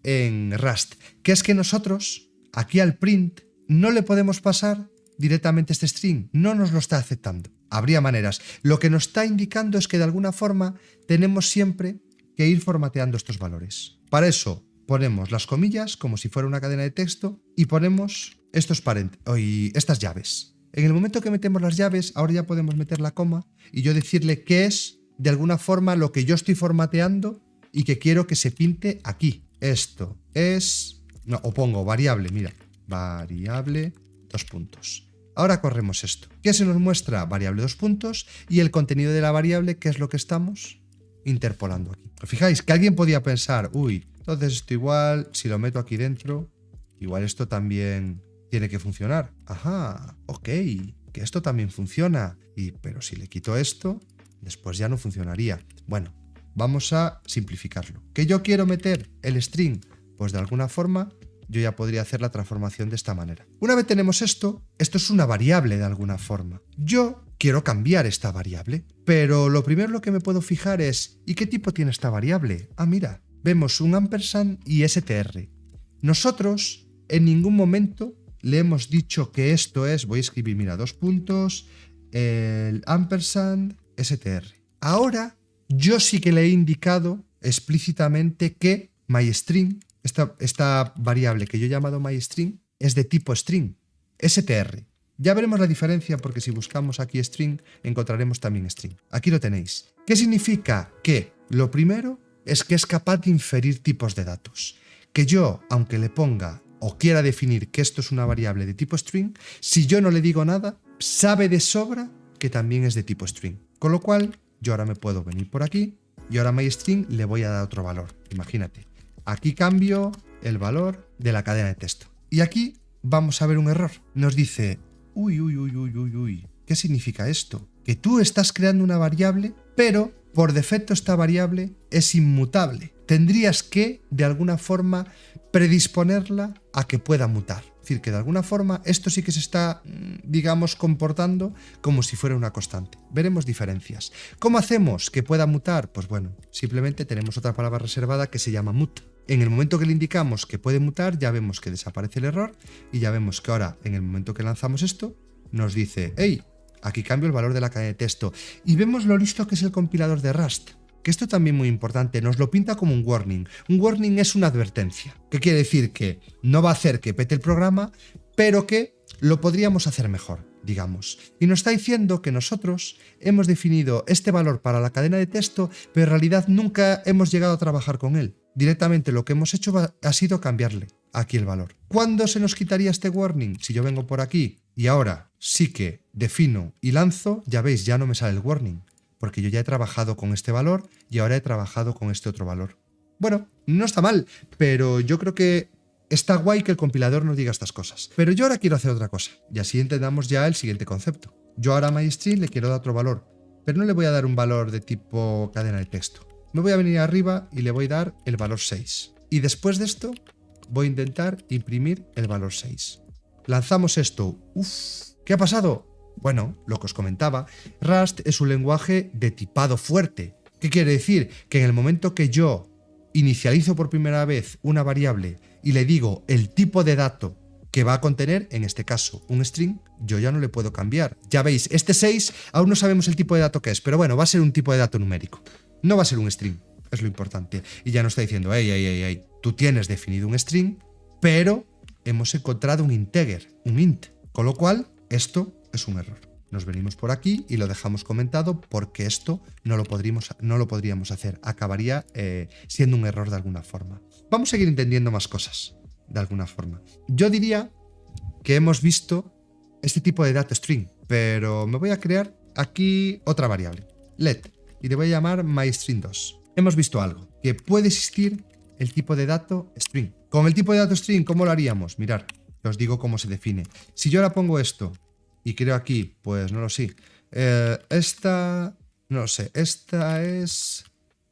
en Rust, que es que nosotros, aquí al print, no le podemos pasar directamente este string, no nos lo está aceptando. Habría maneras. Lo que nos está indicando es que de alguna forma tenemos siempre que ir formateando estos valores. Para eso ponemos las comillas como si fuera una cadena de texto y ponemos estas llaves. En el momento que metemos las llaves, ahora ya podemos meter la coma y yo decirle qué es de alguna forma lo que yo estoy formateando y que quiero que se pinte aquí. Esto es... No, o pongo variable, mira. Variable, 2 puntos. Ahora corremos esto. ¿Qué se nos muestra? Variable 2 puntos y el contenido de la variable, que es lo que estamos interpolando aquí. ¿Os fijáis? Que alguien podía pensar, uy, entonces esto igual, si lo meto aquí dentro, igual esto también tiene que funcionar. Ajá, ok, que esto también funciona. Pero si le quito esto, después ya no funcionaría. Bueno, vamos a simplificarlo. ¿Que yo quiero meter el string? Pues de alguna forma yo ya podría hacer la transformación de esta manera. Una vez tenemos esto es una variable de alguna forma. Yo quiero cambiar esta variable, pero lo primero lo que me puedo fijar es ¿y qué tipo tiene esta variable? Ah, mira, vemos un ampersand y str. Nosotros en ningún momento le hemos dicho que esto es, voy a escribir, mira, 2 puntos, el ampersand str. Ahora yo sí que le he indicado explícitamente que myString, esta variable que yo he llamado myString, es de tipo string, str. Ya veremos la diferencia porque si buscamos aquí string, encontraremos también string. Aquí lo tenéis. ¿Qué significa? Que lo primero es que es capaz de inferir tipos de datos. Que yo, aunque le ponga o quiera definir que esto es una variable de tipo string, si yo no le digo nada, sabe de sobra que también es de tipo string. Con lo cual, yo ahora me puedo venir por aquí y ahora a myString le voy a dar otro valor. Imagínate. Aquí cambio el valor de la cadena de texto. Y aquí vamos a ver un error. Nos dice, uy, ¿qué significa esto? Que tú estás creando una variable, pero por defecto esta variable es inmutable. Tendrías que, de alguna forma, predisponerla a que pueda mutar. Es decir, que de alguna forma esto sí que se está, digamos, comportando como si fuera una constante. Veremos diferencias. ¿Cómo hacemos que pueda mutar? Pues bueno, simplemente tenemos otra palabra reservada que se llama mut. En el momento que le indicamos que puede mutar, ya vemos que desaparece el error y ya vemos que ahora, en el momento que lanzamos esto, nos dice, hey, aquí cambio el valor de la cadena de texto. Y vemos lo listo que es el compilador de Rust. Que esto también es muy importante, nos lo pinta como un warning. Un warning es una advertencia. ¿Qué quiere decir? Que no va a hacer que pete el programa, pero que lo podríamos hacer mejor. digamos. Y nos está diciendo que nosotros hemos definido este valor para la cadena de texto, pero en realidad nunca hemos llegado a trabajar con él. Directamente lo que hemos hecho ha sido cambiarle aquí el valor. ¿Cuándo se nos quitaría este warning? Si yo vengo por aquí y ahora sí que defino y lanzo, ya veis, ya no me sale el warning, porque yo ya he trabajado con este valor y ahora he trabajado con este otro valor. Bueno, no está mal, pero yo creo que está guay que el compilador nos diga estas cosas. Pero yo ahora quiero hacer otra cosa, y así entendamos ya el siguiente concepto. Yo ahora a MyString le quiero dar otro valor, pero no le voy a dar un valor de tipo cadena de texto. Me voy a venir arriba y le voy a dar el valor 6. Y después de esto, voy a intentar imprimir el valor 6. Lanzamos esto. ¿Qué ha pasado? Bueno, lo que os comentaba, Rust es un lenguaje de tipado fuerte. ¿Qué quiere decir? Que en el momento que yo inicializo por primera vez una variable y le digo el tipo de dato que va a contener, en este caso un string, yo ya no le puedo cambiar. Ya veis, este 6 aún no sabemos el tipo de dato que es, pero bueno, va a ser un tipo de dato numérico. No va a ser un string, es lo importante. Y ya nos está diciendo, hey, tú tienes definido un string, pero hemos encontrado un integer, un int. Con lo cual, esto es un error. Nos venimos por aquí y lo dejamos comentado porque esto no lo podríamos hacer. Acabaría siendo un error de alguna forma. Vamos a seguir entendiendo más cosas de alguna forma. Yo diría que hemos visto este tipo de data string, pero me voy a crear aquí otra variable, let, y le voy a llamar myString2. Hemos visto algo, que puede existir el tipo de dato string. Con el tipo de dato string, ¿cómo lo haríamos? Mirad, os digo cómo se define. Si yo ahora pongo esto y creo aquí, pues no lo sé. Esta es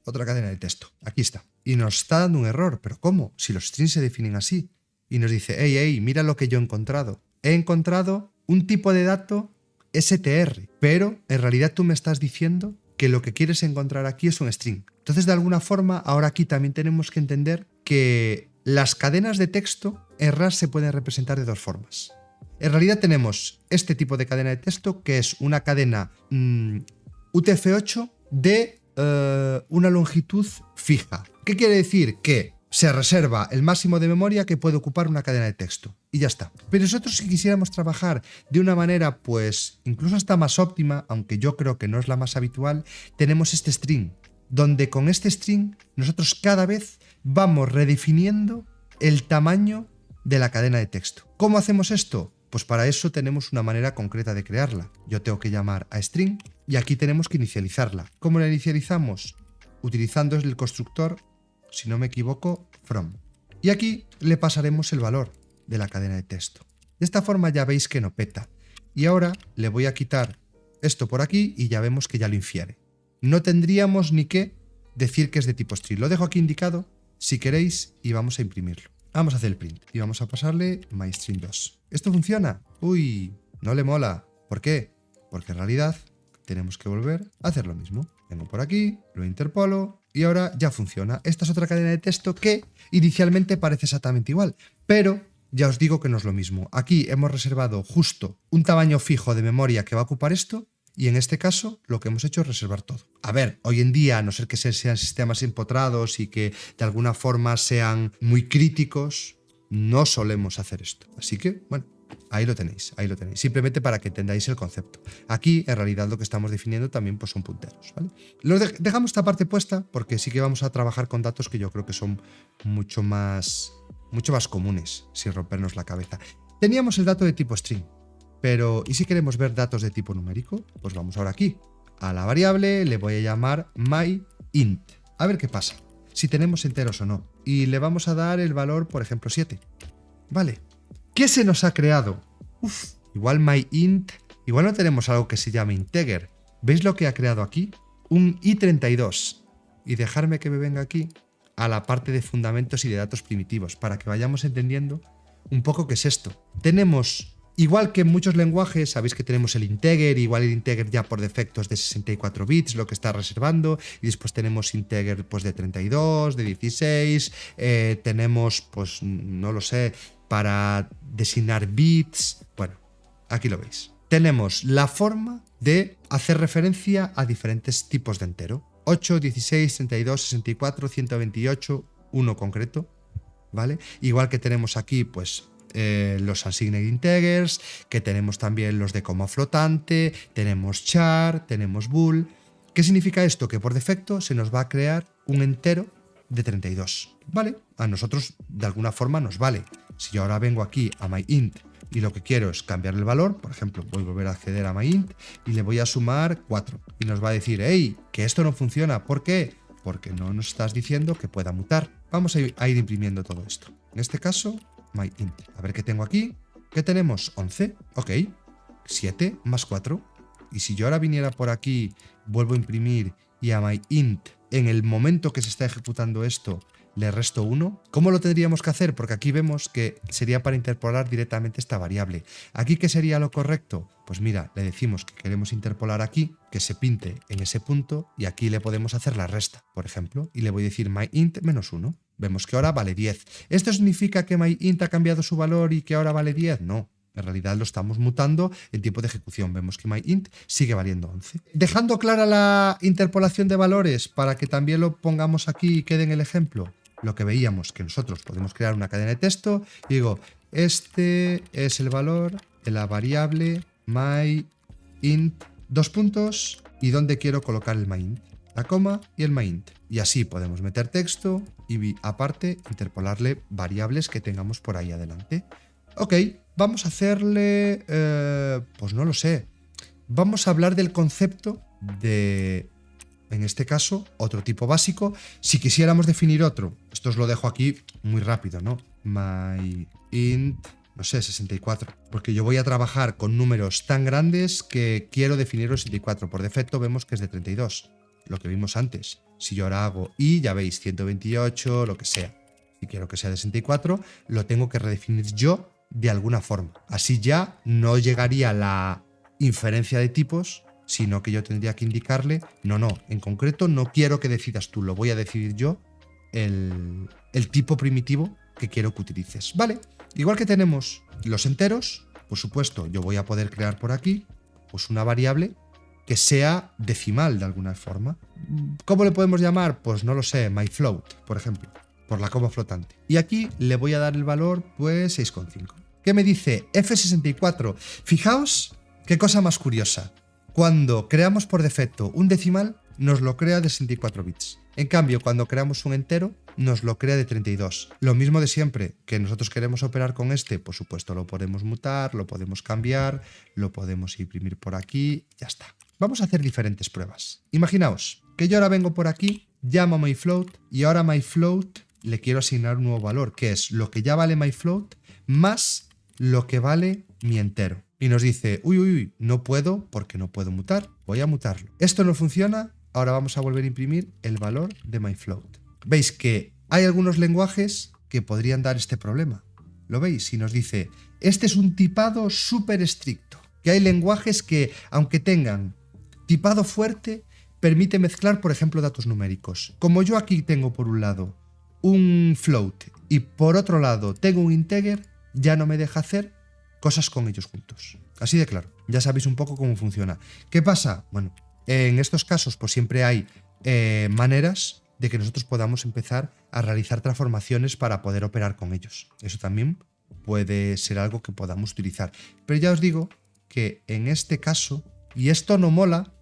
otra cadena de texto. Aquí está. Y nos está dando un error. ¿Pero cómo? Si los strings se definen así. Y nos dice, hey, mira lo que yo he encontrado. He encontrado un tipo de dato str. Pero en realidad tú me estás diciendo que lo que quieres encontrar aquí es un string. Entonces, de alguna forma, ahora aquí también tenemos que entender que las cadenas de texto en Rust se pueden representar de dos formas. En realidad tenemos este tipo de cadena de texto que es una cadena UTF-8 de una longitud fija. ¿Qué quiere decir? Que se reserva el máximo de memoria que puede ocupar una cadena de texto. Y ya está. Pero nosotros, si quisiéramos trabajar de una manera, pues incluso hasta más óptima, aunque yo creo que no es la más habitual, tenemos este string, donde con este string nosotros cada vez vamos redefiniendo el tamaño de la cadena de texto. ¿Cómo hacemos esto? Pues para eso tenemos una manera concreta de crearla. Yo tengo que llamar a string y aquí tenemos que inicializarla. ¿Cómo la inicializamos? Utilizando el constructor, si no me equivoco, from. Y aquí le pasaremos el valor de la cadena de texto. De esta forma ya veis que no peta. Y ahora le voy a quitar esto por aquí y ya vemos que ya lo infiere. No tendríamos ni que decir que es de tipo string. Lo dejo aquí indicado si queréis y vamos a imprimirlo. Vamos a hacer el print y vamos a pasarle myString2. ¿Esto funciona? Uy, no le mola. ¿Por qué? Porque en realidad tenemos que volver a hacer lo mismo. Vengo por aquí, lo interpolo y ahora ya funciona. Esta es otra cadena de texto que inicialmente parece exactamente igual, pero ya os digo que no es lo mismo. Aquí hemos reservado justo un tamaño fijo de memoria que va a ocupar esto y en este caso lo que hemos hecho es reservar todo. A ver, hoy en día, a no ser que sean sistemas empotrados y que de alguna forma sean muy críticos, no solemos hacer esto. Así que, bueno, ahí lo tenéis, ahí lo tenéis. Simplemente para que entendáis el concepto. Aquí, en realidad, lo que estamos definiendo también pues, son punteros, ¿vale? Dejamos esta parte puesta porque sí que vamos a trabajar con datos que yo creo que son mucho más comunes, sin rompernos la cabeza. Teníamos el dato de tipo string, pero ¿y si queremos ver datos de tipo numérico? Pues vamos ahora aquí. A la variable le voy a llamar myInt. A ver qué pasa, si tenemos enteros o no. Y le vamos a dar el valor, por ejemplo, 7. Vale. ¿Qué se nos ha creado? Igual myInt, igual no tenemos algo que se llame integer. ¿Veis lo que ha creado aquí? Un i32. Y dejarme que me venga aquí a la parte de fundamentos y de datos primitivos para que vayamos entendiendo un poco qué es esto. Tenemos, igual que en muchos lenguajes, sabéis que tenemos el integer, igual el integer ya por defecto es de 64 bits, lo que está reservando, y después tenemos integer pues de 32, de 16, tenemos, pues no lo sé, para designar bits. Bueno, aquí lo veis. Tenemos la forma de hacer referencia a diferentes tipos de entero. 8, 16, 32, 64, 128, uno concreto, ¿vale? Igual que tenemos aquí, pues, los unsigned integers, que tenemos también los de coma flotante, tenemos char, tenemos bool. ¿Qué significa esto? Que por defecto se nos va a crear un entero de 32. ¿Vale? A nosotros de alguna forma nos vale. Si yo ahora vengo aquí a myInt y lo que quiero es cambiar el valor, por ejemplo, voy a volver a acceder a myInt y le voy a sumar 4. Y nos va a decir, hey, que esto no funciona. ¿Por qué? Porque no nos estás diciendo que pueda mutar. Vamos a ir imprimiendo todo esto. En este caso, myInt. A ver qué tengo aquí. ¿Qué tenemos? 11. Ok. 7 más 4. Y si yo ahora viniera por aquí, vuelvo a imprimir y a myInt, en el momento que se está ejecutando esto, le resto 1. ¿Cómo lo tendríamos que hacer? Porque aquí vemos que sería para interpolar directamente esta variable. ¿Aquí qué sería lo correcto? Pues mira, le decimos que queremos interpolar aquí, que se pinte en ese punto, y aquí le podemos hacer la resta, por ejemplo, y le voy a decir myInt menos 1. Vemos que ahora vale 10. ¿Esto significa que myInt ha cambiado su valor y que ahora vale 10? No. En realidad lo estamos mutando en tiempo de ejecución. Vemos que myInt sigue valiendo 11. Dejando clara la interpolación de valores para que también lo pongamos aquí y quede en el ejemplo. Lo que veíamos, que nosotros podemos crear una cadena de texto y digo, este es el valor de la variable myInt, dos puntos, y dónde quiero colocar el myInt, la coma y el myInt. Y así podemos meter texto y aparte interpolarle variables que tengamos por ahí adelante. Ok, vamos a hacerle, pues no lo sé, vamos a hablar del concepto de, en este caso, otro tipo básico. Si quisiéramos definir otro, esto os lo dejo aquí muy rápido, ¿no? myInt, no sé, 64, porque yo voy a trabajar con números tan grandes que quiero definir los 64. Por defecto vemos que es de 32, lo que vimos antes. Si yo ahora hago y, ya veis, 128, lo que sea. Si quiero que sea de 64, lo tengo que redefinir yo de alguna forma. Así ya no llegaría la inferencia de tipos, sino que yo tendría que indicarle, no, en concreto no quiero que decidas tú, lo voy a decidir yo, el tipo primitivo que quiero que utilices. Vale, igual que tenemos los enteros, por supuesto, yo voy a poder crear por aquí pues una variable que sea decimal de alguna forma. ¿Cómo le podemos llamar? Pues no lo sé, myFloat, por ejemplo, por la coma flotante. Y aquí le voy a dar el valor, pues 6,5. ¿Qué me dice? F64. Fijaos qué cosa más curiosa. Cuando creamos por defecto un decimal, nos lo crea de 64 bits. En cambio, cuando creamos un entero, nos lo crea de 32. Lo mismo de siempre, que nosotros queremos operar con este, por supuesto lo podemos mutar, lo podemos cambiar, lo podemos imprimir por aquí, ya está. Vamos a hacer diferentes pruebas. Imaginaos que yo ahora vengo por aquí, llamo a myFloat y ahora a myFloat le quiero asignar un nuevo valor, que es lo que ya vale myFloat más lo que vale mi entero. Y nos dice, uy, no puedo porque no puedo mutar, voy a mutarlo. Esto no funciona, ahora vamos a volver a imprimir el valor de myFloat. Veis que hay algunos lenguajes que podrían dar este problema. ¿Lo veis? Y nos dice, este es un tipado súper estricto. Que hay lenguajes que, aunque tengan tipado fuerte, permite mezclar, por ejemplo, datos numéricos. Como yo aquí tengo por un lado un float y por otro lado tengo un integer, ya no me deja hacer cosas con ellos juntos. Así de claro. Ya sabéis un poco cómo funciona. ¿Qué pasa? Bueno, en estos casos pues siempre hay maneras de que nosotros podamos empezar a realizar transformaciones para poder operar con ellos. Eso también puede ser algo que podamos utilizar. Pero ya os digo que en este caso, y esto no mola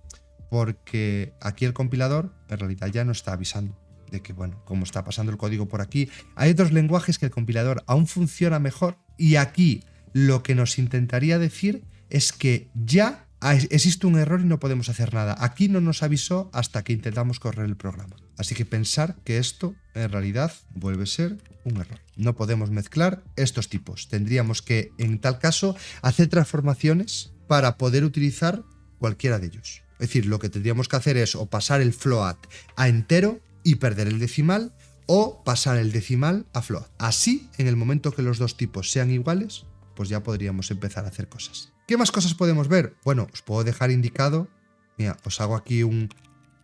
porque aquí el compilador en realidad ya no está avisando de que, bueno, como está pasando el código por aquí, hay otros lenguajes que el compilador aún funciona mejor y aquí lo que nos intentaría decir es que ya existe un error y no podemos hacer nada. Aquí no nos avisó hasta que intentamos correr el programa. Así que pensar que esto en realidad vuelve a ser un error. No podemos mezclar estos tipos. Tendríamos que, en tal caso, hacer transformaciones para poder utilizar cualquiera de ellos. Es decir, lo que tendríamos que hacer es o pasar el float a entero y perder el decimal, o pasar el decimal a float. Así, en el momento que los dos tipos sean iguales, pues ya podríamos empezar a hacer cosas. ¿Qué más cosas podemos ver? Bueno, os puedo dejar indicado, mira, os hago aquí un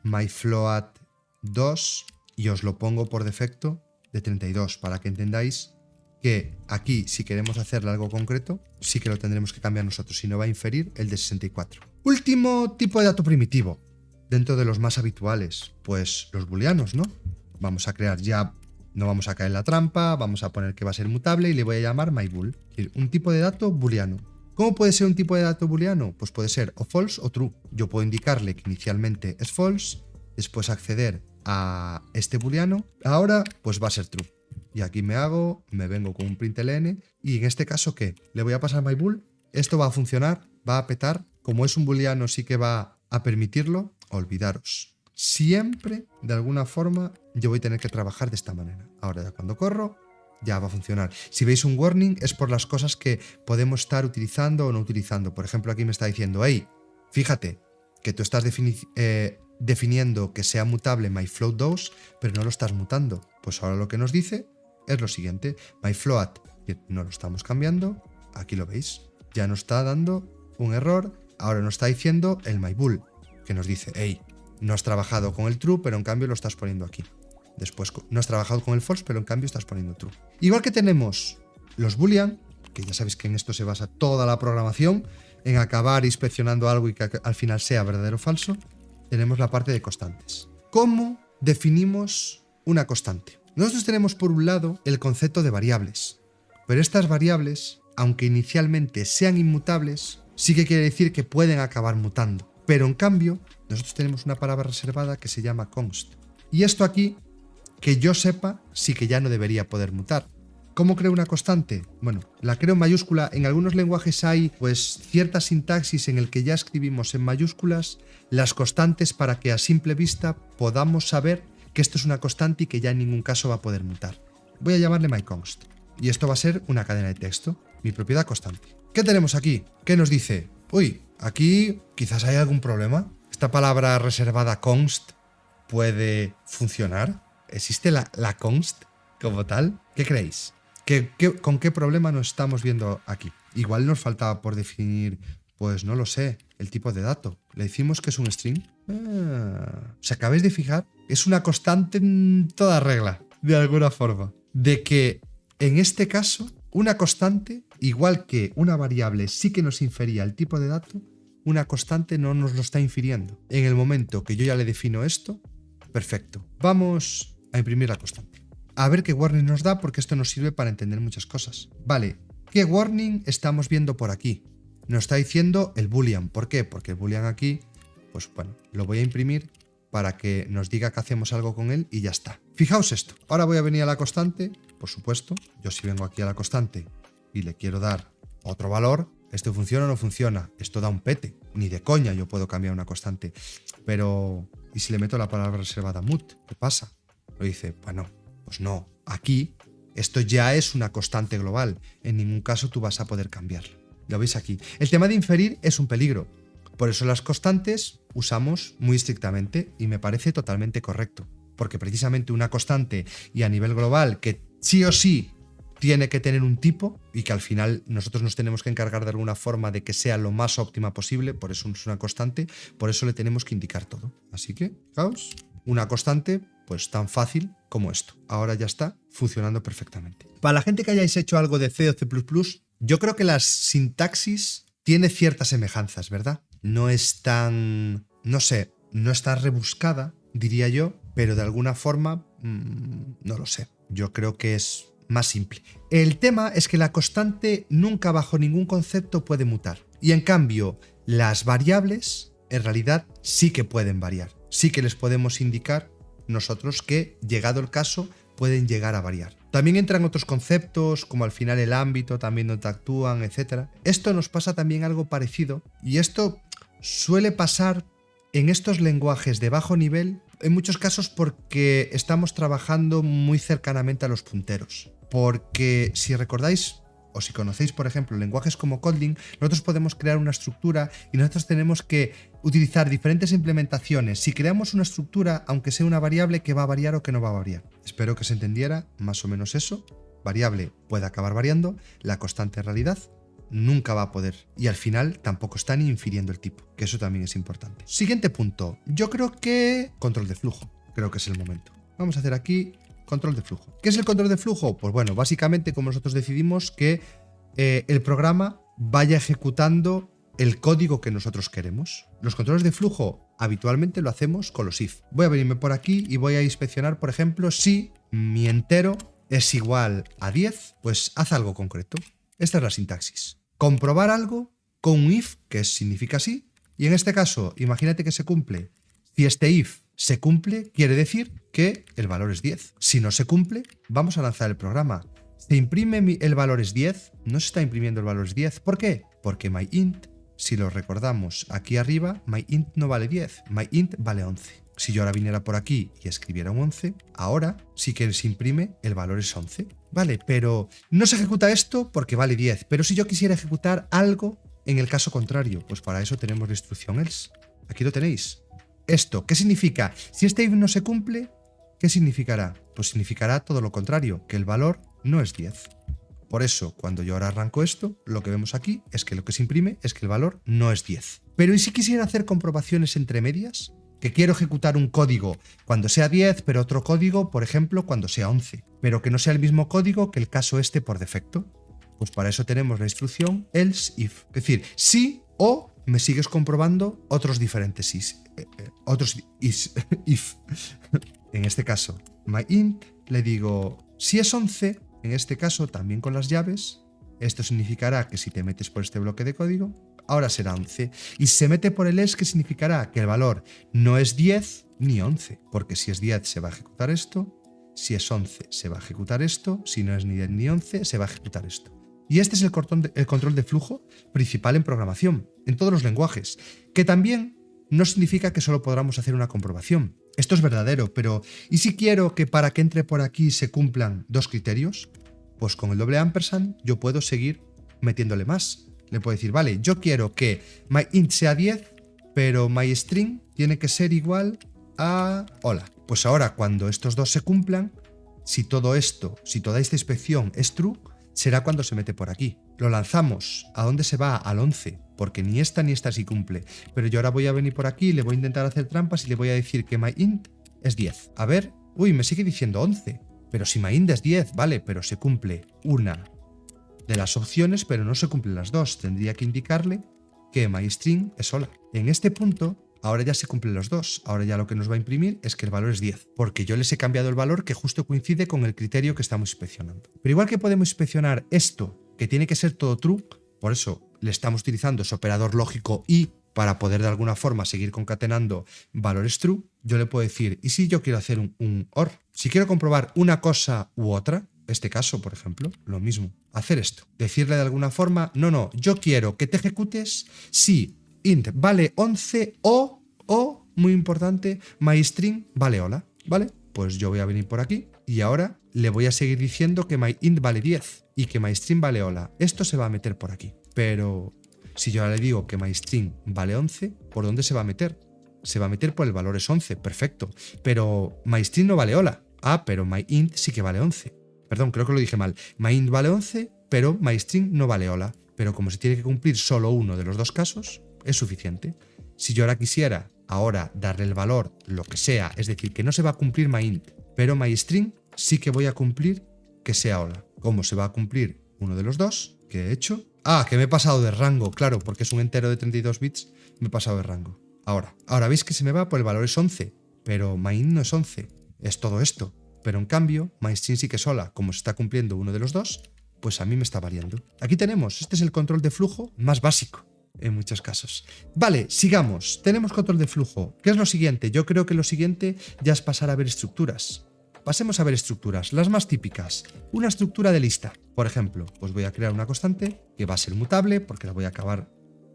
myFloat 2 y os lo pongo por defecto de 32 para que entendáis que aquí, si queremos hacerle algo concreto, sí que lo tendremos que cambiar nosotros, si no va a inferir el de 64. Último tipo de dato primitivo, dentro de los más habituales, pues los booleanos, ¿no? Vamos a crear ya No vamos a caer en la trampa, vamos a poner que va a ser mutable y le voy a llamar myBool. Es decir, un tipo de dato booleano. ¿Cómo puede ser un tipo de dato booleano? Pues puede ser o false o true. Yo puedo indicarle que inicialmente es false, después acceder a este booleano. Ahora, pues va a ser true. Y aquí me vengo con un println. Y en este caso, ¿qué? Le voy a pasar myBool. Esto va a funcionar, va a petar. Como es un booleano, sí que va a permitirlo. Olvidaros. Siempre, de alguna forma, yo voy a tener que trabajar de esta manera. Ahora ya cuando corro, ya va a funcionar. Si veis un warning es por las cosas que podemos estar utilizando o no utilizando. Por ejemplo, aquí me está diciendo, hey, fíjate que tú estás definiendo que sea mutable myFloat2, pero no lo estás mutando. Pues ahora lo que nos dice es lo siguiente, myFloat, que no lo estamos cambiando, aquí lo veis, ya nos está dando un error, ahora nos está diciendo el myBool, que nos dice, hey, no has trabajado con el true, pero en cambio lo estás poniendo aquí. Después no has trabajado con el false, pero en cambio estás poniendo true. Igual que tenemos los boolean, que ya sabéis que en esto se basa toda la programación, en acabar inspeccionando algo y que al final sea verdadero o falso, tenemos la parte de constantes. ¿Cómo definimos una constante? Nosotros tenemos por un lado el concepto de variables, pero estas variables, aunque inicialmente sean inmutables, sí que quiere decir que pueden acabar mutando. Pero en cambio, nosotros tenemos una palabra reservada que se llama const. Y esto aquí, que yo sepa, sí que ya no debería poder mutar. ¿Cómo creo una constante? Bueno, la creo en mayúscula. En algunos lenguajes hay pues cierta sintaxis en el que ya escribimos en mayúsculas las constantes para que a simple vista podamos saber que esto es una constante y que ya en ningún caso va a poder mutar. Voy a llamarle myConst. Y esto va a ser una cadena de texto, mi propiedad constante. ¿Qué tenemos aquí? ¿Qué nos dice? Uy, aquí quizás hay algún problema. ¿Esta palabra reservada const puede funcionar? ¿Existe la const como tal? ¿Qué creéis? ¿Con qué problema nos estamos viendo aquí? Igual nos faltaba por definir, pues no lo sé, el tipo de dato. ¿Le decimos que es un string? ¿Os acabáis de fijar? Es una constante en toda regla, de alguna forma. De que, en este caso, una constante, igual que una variable sí que nos infería el tipo de dato, una constante no nos lo está infiriendo. En el momento que yo ya le defino esto, perfecto. Vamos a imprimir la constante. A ver qué warning nos da, porque esto nos sirve para entender muchas cosas. Vale, ¿qué warning estamos viendo por aquí? Nos está diciendo el boolean. ¿Por qué? Porque el boolean aquí, pues bueno, lo voy a imprimir para que nos diga que hacemos algo con él y ya está. Fijaos esto. Ahora voy a venir a la constante, por supuesto. Yo si vengo aquí a la constante y le quiero dar otro valor, ¿esto funciona o no funciona? Esto da un pete. Ni de coña yo puedo cambiar una constante. Pero, ¿y si le meto la palabra reservada mut? ¿Qué pasa? Lo dice, bueno, pues no. Aquí, esto ya es una constante global. En ningún caso tú vas a poder cambiarla. Lo veis aquí. El tema de inferir es un peligro. Por eso las constantes usamos muy estrictamente y me parece totalmente correcto. Porque precisamente una constante y a nivel global que sí o sí tiene que tener un tipo y que al final nosotros nos tenemos que encargar de alguna forma de que sea lo más óptima posible, por eso es una constante, por eso le tenemos que indicar todo. Así que, fijaos, una constante pues tan fácil como esto. Ahora ya está funcionando perfectamente. Para la gente que hayáis hecho algo de C o C++, yo creo que la sintaxis tiene ciertas semejanzas, ¿verdad? No es tan, no sé, no es tan rebuscada, diría yo, pero de alguna forma, no lo sé. Yo creo que es más simple. El tema es que la constante nunca bajo ningún concepto puede mutar. Y en cambio, las variables en realidad sí que pueden variar. Sí que les podemos indicar nosotros que, llegado el caso, pueden llegar a variar. También entran otros conceptos, como al final el ámbito, también donde actúan, etc. Esto nos pasa también algo parecido, y esto suele pasar en estos lenguajes de bajo nivel, en muchos casos porque estamos trabajando muy cercanamente a los punteros. Porque si recordáis, o si conocéis, por ejemplo, lenguajes como Kotlin, nosotros podemos crear una estructura y nosotros tenemos que utilizar diferentes implementaciones. Si creamos una estructura, aunque sea una variable, que va a variar o que no va a variar. Espero que se entendiera más o menos eso. Variable puede acabar variando, la constante en realidad nunca va a poder. Y al final tampoco está ni infiriendo el tipo, que eso también es importante. Siguiente punto. Yo creo que control de flujo. Creo que es el momento. Vamos a hacer aquí control de flujo. ¿Qué es el control de flujo? Pues bueno, básicamente como nosotros decidimos que el programa vaya ejecutando el código que nosotros queremos. Los controles de flujo habitualmente lo hacemos con los if. Voy a venirme por aquí y voy a inspeccionar, por ejemplo, si mi entero es igual a 10, pues haz algo concreto. Esta es la sintaxis. Comprobar algo con un if, que significa sí, y en este caso, imagínate que se cumple. Si este if se cumple, quiere decir que el valor es 10. Si no se cumple, vamos a lanzar el programa. Se imprime el valor es 10, no se está imprimiendo el valor es 10. ¿Por qué? Porque myInt, si lo recordamos aquí arriba, myInt no vale 10, myInt vale 11. Si yo ahora viniera por aquí y escribiera un 11, ahora sí que se imprime el valor es 11. Vale, pero no se ejecuta esto porque vale 10. Pero si yo quisiera ejecutar algo en el caso contrario, pues para eso tenemos la instrucción else. Aquí lo tenéis. Esto, ¿qué significa? Si este if no se cumple, ¿qué significará? Pues significará todo lo contrario, que el valor no es 10. Por eso, cuando yo ahora arranco esto, lo que vemos aquí es que lo que se imprime es que el valor no es 10. Pero ¿y si quisiera hacer comprobaciones entre medias? Que quiero ejecutar un código cuando sea 10, pero otro código, por ejemplo, cuando sea 11, pero que no sea el mismo código que el caso este por defecto. Pues para eso tenemos la instrucción else if. Es decir, si o me sigues comprobando otros diferentes if. En este caso, myInt, le digo, si es 11, en este caso también con las llaves, esto significará que si te metes por este bloque de código, ahora será 11. Y si se mete por el else, que significará que el valor no es 10 ni 11, porque si es 10 se va a ejecutar esto, si es 11 se va a ejecutar esto, si no es ni 10 ni 11 se va a ejecutar esto. Y este es el control de flujo principal en programación, en todos los lenguajes, que también no significa que solo podamos hacer una comprobación. Esto es verdadero, pero ¿y si quiero que para que entre por aquí se cumplan dos criterios? Pues con el doble ampersand yo puedo seguir metiéndole más. Le puedo decir, vale, yo quiero que myInt sea 10, pero myString tiene que ser igual a hola. Pues ahora cuando estos dos se cumplan, si todo esto, si toda esta inspección es true, será cuando se mete por aquí. Lo lanzamos. ¿A dónde se va? Al 11, porque ni esta sí cumple. Pero yo ahora voy a venir por aquí, le voy a intentar hacer trampas y le voy a decir que myInt es 10. A ver, uy, me sigue diciendo 11. Pero si myInt es 10, vale, pero se cumple una de las opciones, pero no se cumplen las dos. Tendría que indicarle que myString es hola. En este punto, ahora ya se cumplen los dos. Ahora ya lo que nos va a imprimir es que el valor es 10, porque yo les he cambiado el valor que justo coincide con el criterio que estamos inspeccionando. Pero igual que podemos inspeccionar esto, que tiene que ser todo true, por eso le estamos utilizando ese operador lógico y para poder de alguna forma seguir concatenando valores true, yo le puedo decir, ¿y si yo quiero hacer un OR? Si quiero comprobar una cosa u otra, este caso, por ejemplo, lo mismo. Hacer esto. Decirle de alguna forma, no, yo quiero que te ejecutes si int vale 11 o, muy importante, myString vale hola, ¿vale? Pues yo voy a venir por aquí y ahora le voy a seguir diciendo que myInt vale 10 y que myString vale hola. Esto se va a meter por aquí. Pero si yo ahora le digo que myString vale 11, ¿por dónde se va a meter? Se va a meter por el valor es 11, perfecto. Pero myString no vale hola. Ah, pero myInt sí que vale 11. Perdón, creo que lo dije mal. myInt vale 11, pero myString no vale hola. Pero como se tiene que cumplir solo uno de los dos casos, es suficiente. Si yo ahora quisiera darle el valor, lo que sea, es decir, que no se va a cumplir myInt, pero myString sí que voy a cumplir que sea hola. ¿Cómo se va a cumplir uno de los dos? ¿Qué he hecho? Ah, que me he pasado de rango, claro, porque es un entero de 32 bits, me he pasado de rango. Ahora veis que se me va por el valor es 11, pero myInt no es 11, es todo esto. Pero en cambio, myString sí que es hola, como se está cumpliendo uno de los dos, pues a mí me está variando. Aquí tenemos, este es el control de flujo más básico en muchos casos. Vale, sigamos. Tenemos control de flujo. ¿Qué es lo siguiente? Yo creo que lo siguiente ya es pasar a ver estructuras. Pasemos a ver estructuras, las más típicas. Una estructura de lista. Por ejemplo, pues voy a crear una constante que va a ser mutable porque la voy a acabar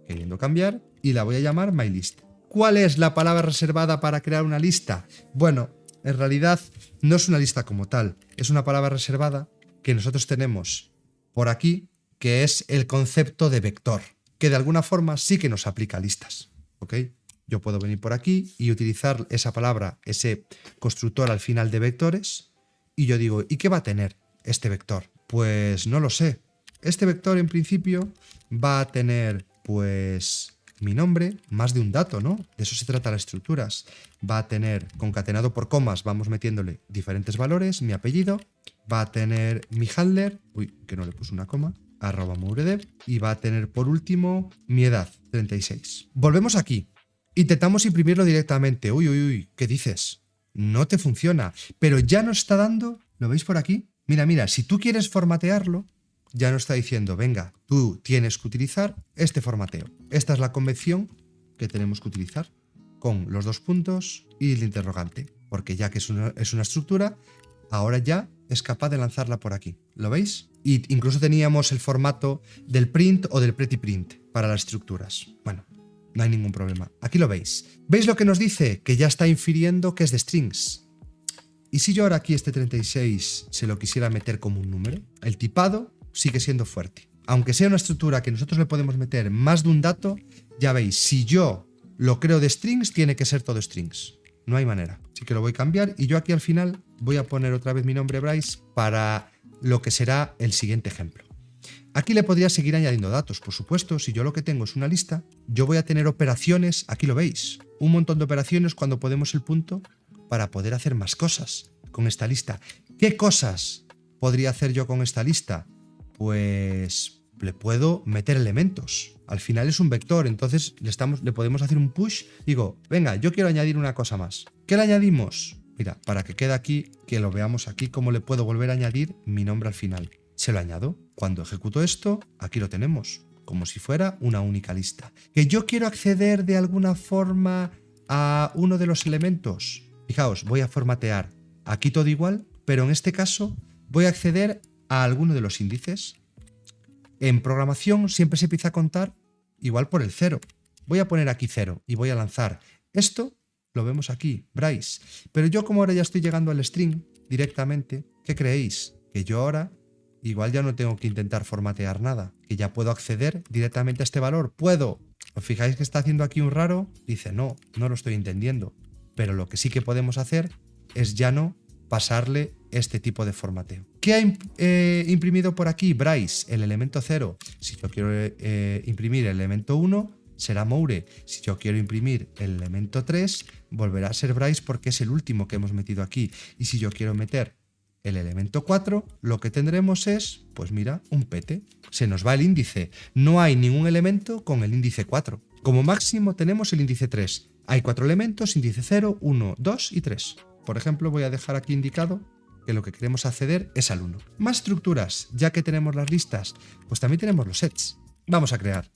queriendo cambiar y la voy a llamar myList. ¿Cuál es la palabra reservada para crear una lista? Bueno, en realidad no es una lista como tal, es una palabra reservada que nosotros tenemos por aquí, que es el concepto de vector, que de alguna forma sí que nos aplica a listas, ¿ok? Yo puedo venir por aquí y utilizar esa palabra, ese constructor al final de vectores, y yo digo, ¿y qué va a tener este vector? Pues no lo sé. Este vector en principio va a tener, pues, mi nombre, más de un dato, ¿no? De eso se trata las estructuras. Va a tener, concatenado por comas, vamos metiéndole diferentes valores, mi apellido, va a tener mi handler, uy, que no le puse una coma, @mouredev y va a tener por último mi edad, 36. Volvemos aquí. Intentamos imprimirlo directamente. Uy, ¿qué dices? No te funciona. Pero ya nos está dando, ¿lo veis por aquí? Mira, si tú quieres formatearlo, ya nos está diciendo, venga, tú tienes que utilizar este formateo. Esta es la convención que tenemos que utilizar con los 2 puntos y el interrogante. Porque ya que es una estructura, ahora ya es capaz de lanzarla por aquí. ¿Lo veis? Y incluso teníamos el formato del print o del pretty print para las estructuras. Bueno, no hay ningún problema. Aquí lo veis. ¿Veis lo que nos dice? Que ya está infiriendo que es de strings. ¿Y si yo ahora aquí este 36 se lo quisiera meter como un número? El tipado sigue siendo fuerte. Aunque sea una estructura que nosotros le podemos meter más de un dato, ya veis, si yo lo creo de strings, tiene que ser todo strings. No hay manera. Así que lo voy a cambiar y yo aquí al final voy a poner otra vez mi nombre Bryce para lo que será el siguiente ejemplo. Aquí le podría seguir añadiendo datos, por supuesto. Si yo lo que tengo es una lista, yo voy a tener operaciones, aquí lo veis, un montón de operaciones cuando ponemos el punto para poder hacer más cosas con esta lista. ¿Qué cosas podría hacer yo con esta lista? Pues le puedo meter elementos. Al final es un vector, entonces le podemos hacer un push. Digo, venga, yo quiero añadir una cosa más. ¿Qué le añadimos? Mira, para que quede aquí, que lo veamos aquí, cómo le puedo volver a añadir mi nombre al final. Se lo añado. Cuando ejecuto esto, aquí lo tenemos, como si fuera una única lista. ¿Que yo quiero acceder de alguna forma a uno de los elementos? Fijaos, voy a formatear aquí todo igual, pero en este caso voy a acceder a alguno de los índices. En programación siempre se empieza a contar igual por el 0. Voy a poner aquí 0 y voy a lanzar. Esto lo vemos aquí, Bryce. Pero yo como ahora ya estoy llegando al string directamente, ¿qué creéis? Que yo ahora igual ya no tengo que intentar formatear nada, que ya puedo acceder directamente a este valor. ¡Puedo! ¿Os fijáis que está haciendo aquí un raro? Dice, no lo estoy entendiendo. Pero lo que sí que podemos hacer es ya no pasarle este tipo de formateo. ¿Qué ha imprimido por aquí Bryce? El elemento 0. Si yo quiero imprimir el elemento 1, será Moure. Si yo quiero imprimir el elemento 3, volverá a ser Bryce porque es el último que hemos metido aquí. Y si yo quiero meter el elemento 4, lo que tendremos es, pues mira, un pete. Se nos va el índice. No hay ningún elemento con el índice 4. Como máximo tenemos el índice 3. Hay 4 elementos, índice 0, 1, 2 y 3. Por ejemplo, voy a dejar aquí indicado que lo que queremos acceder es al 1. Más estructuras, ya que tenemos las listas, pues también tenemos los sets. Vamos a crear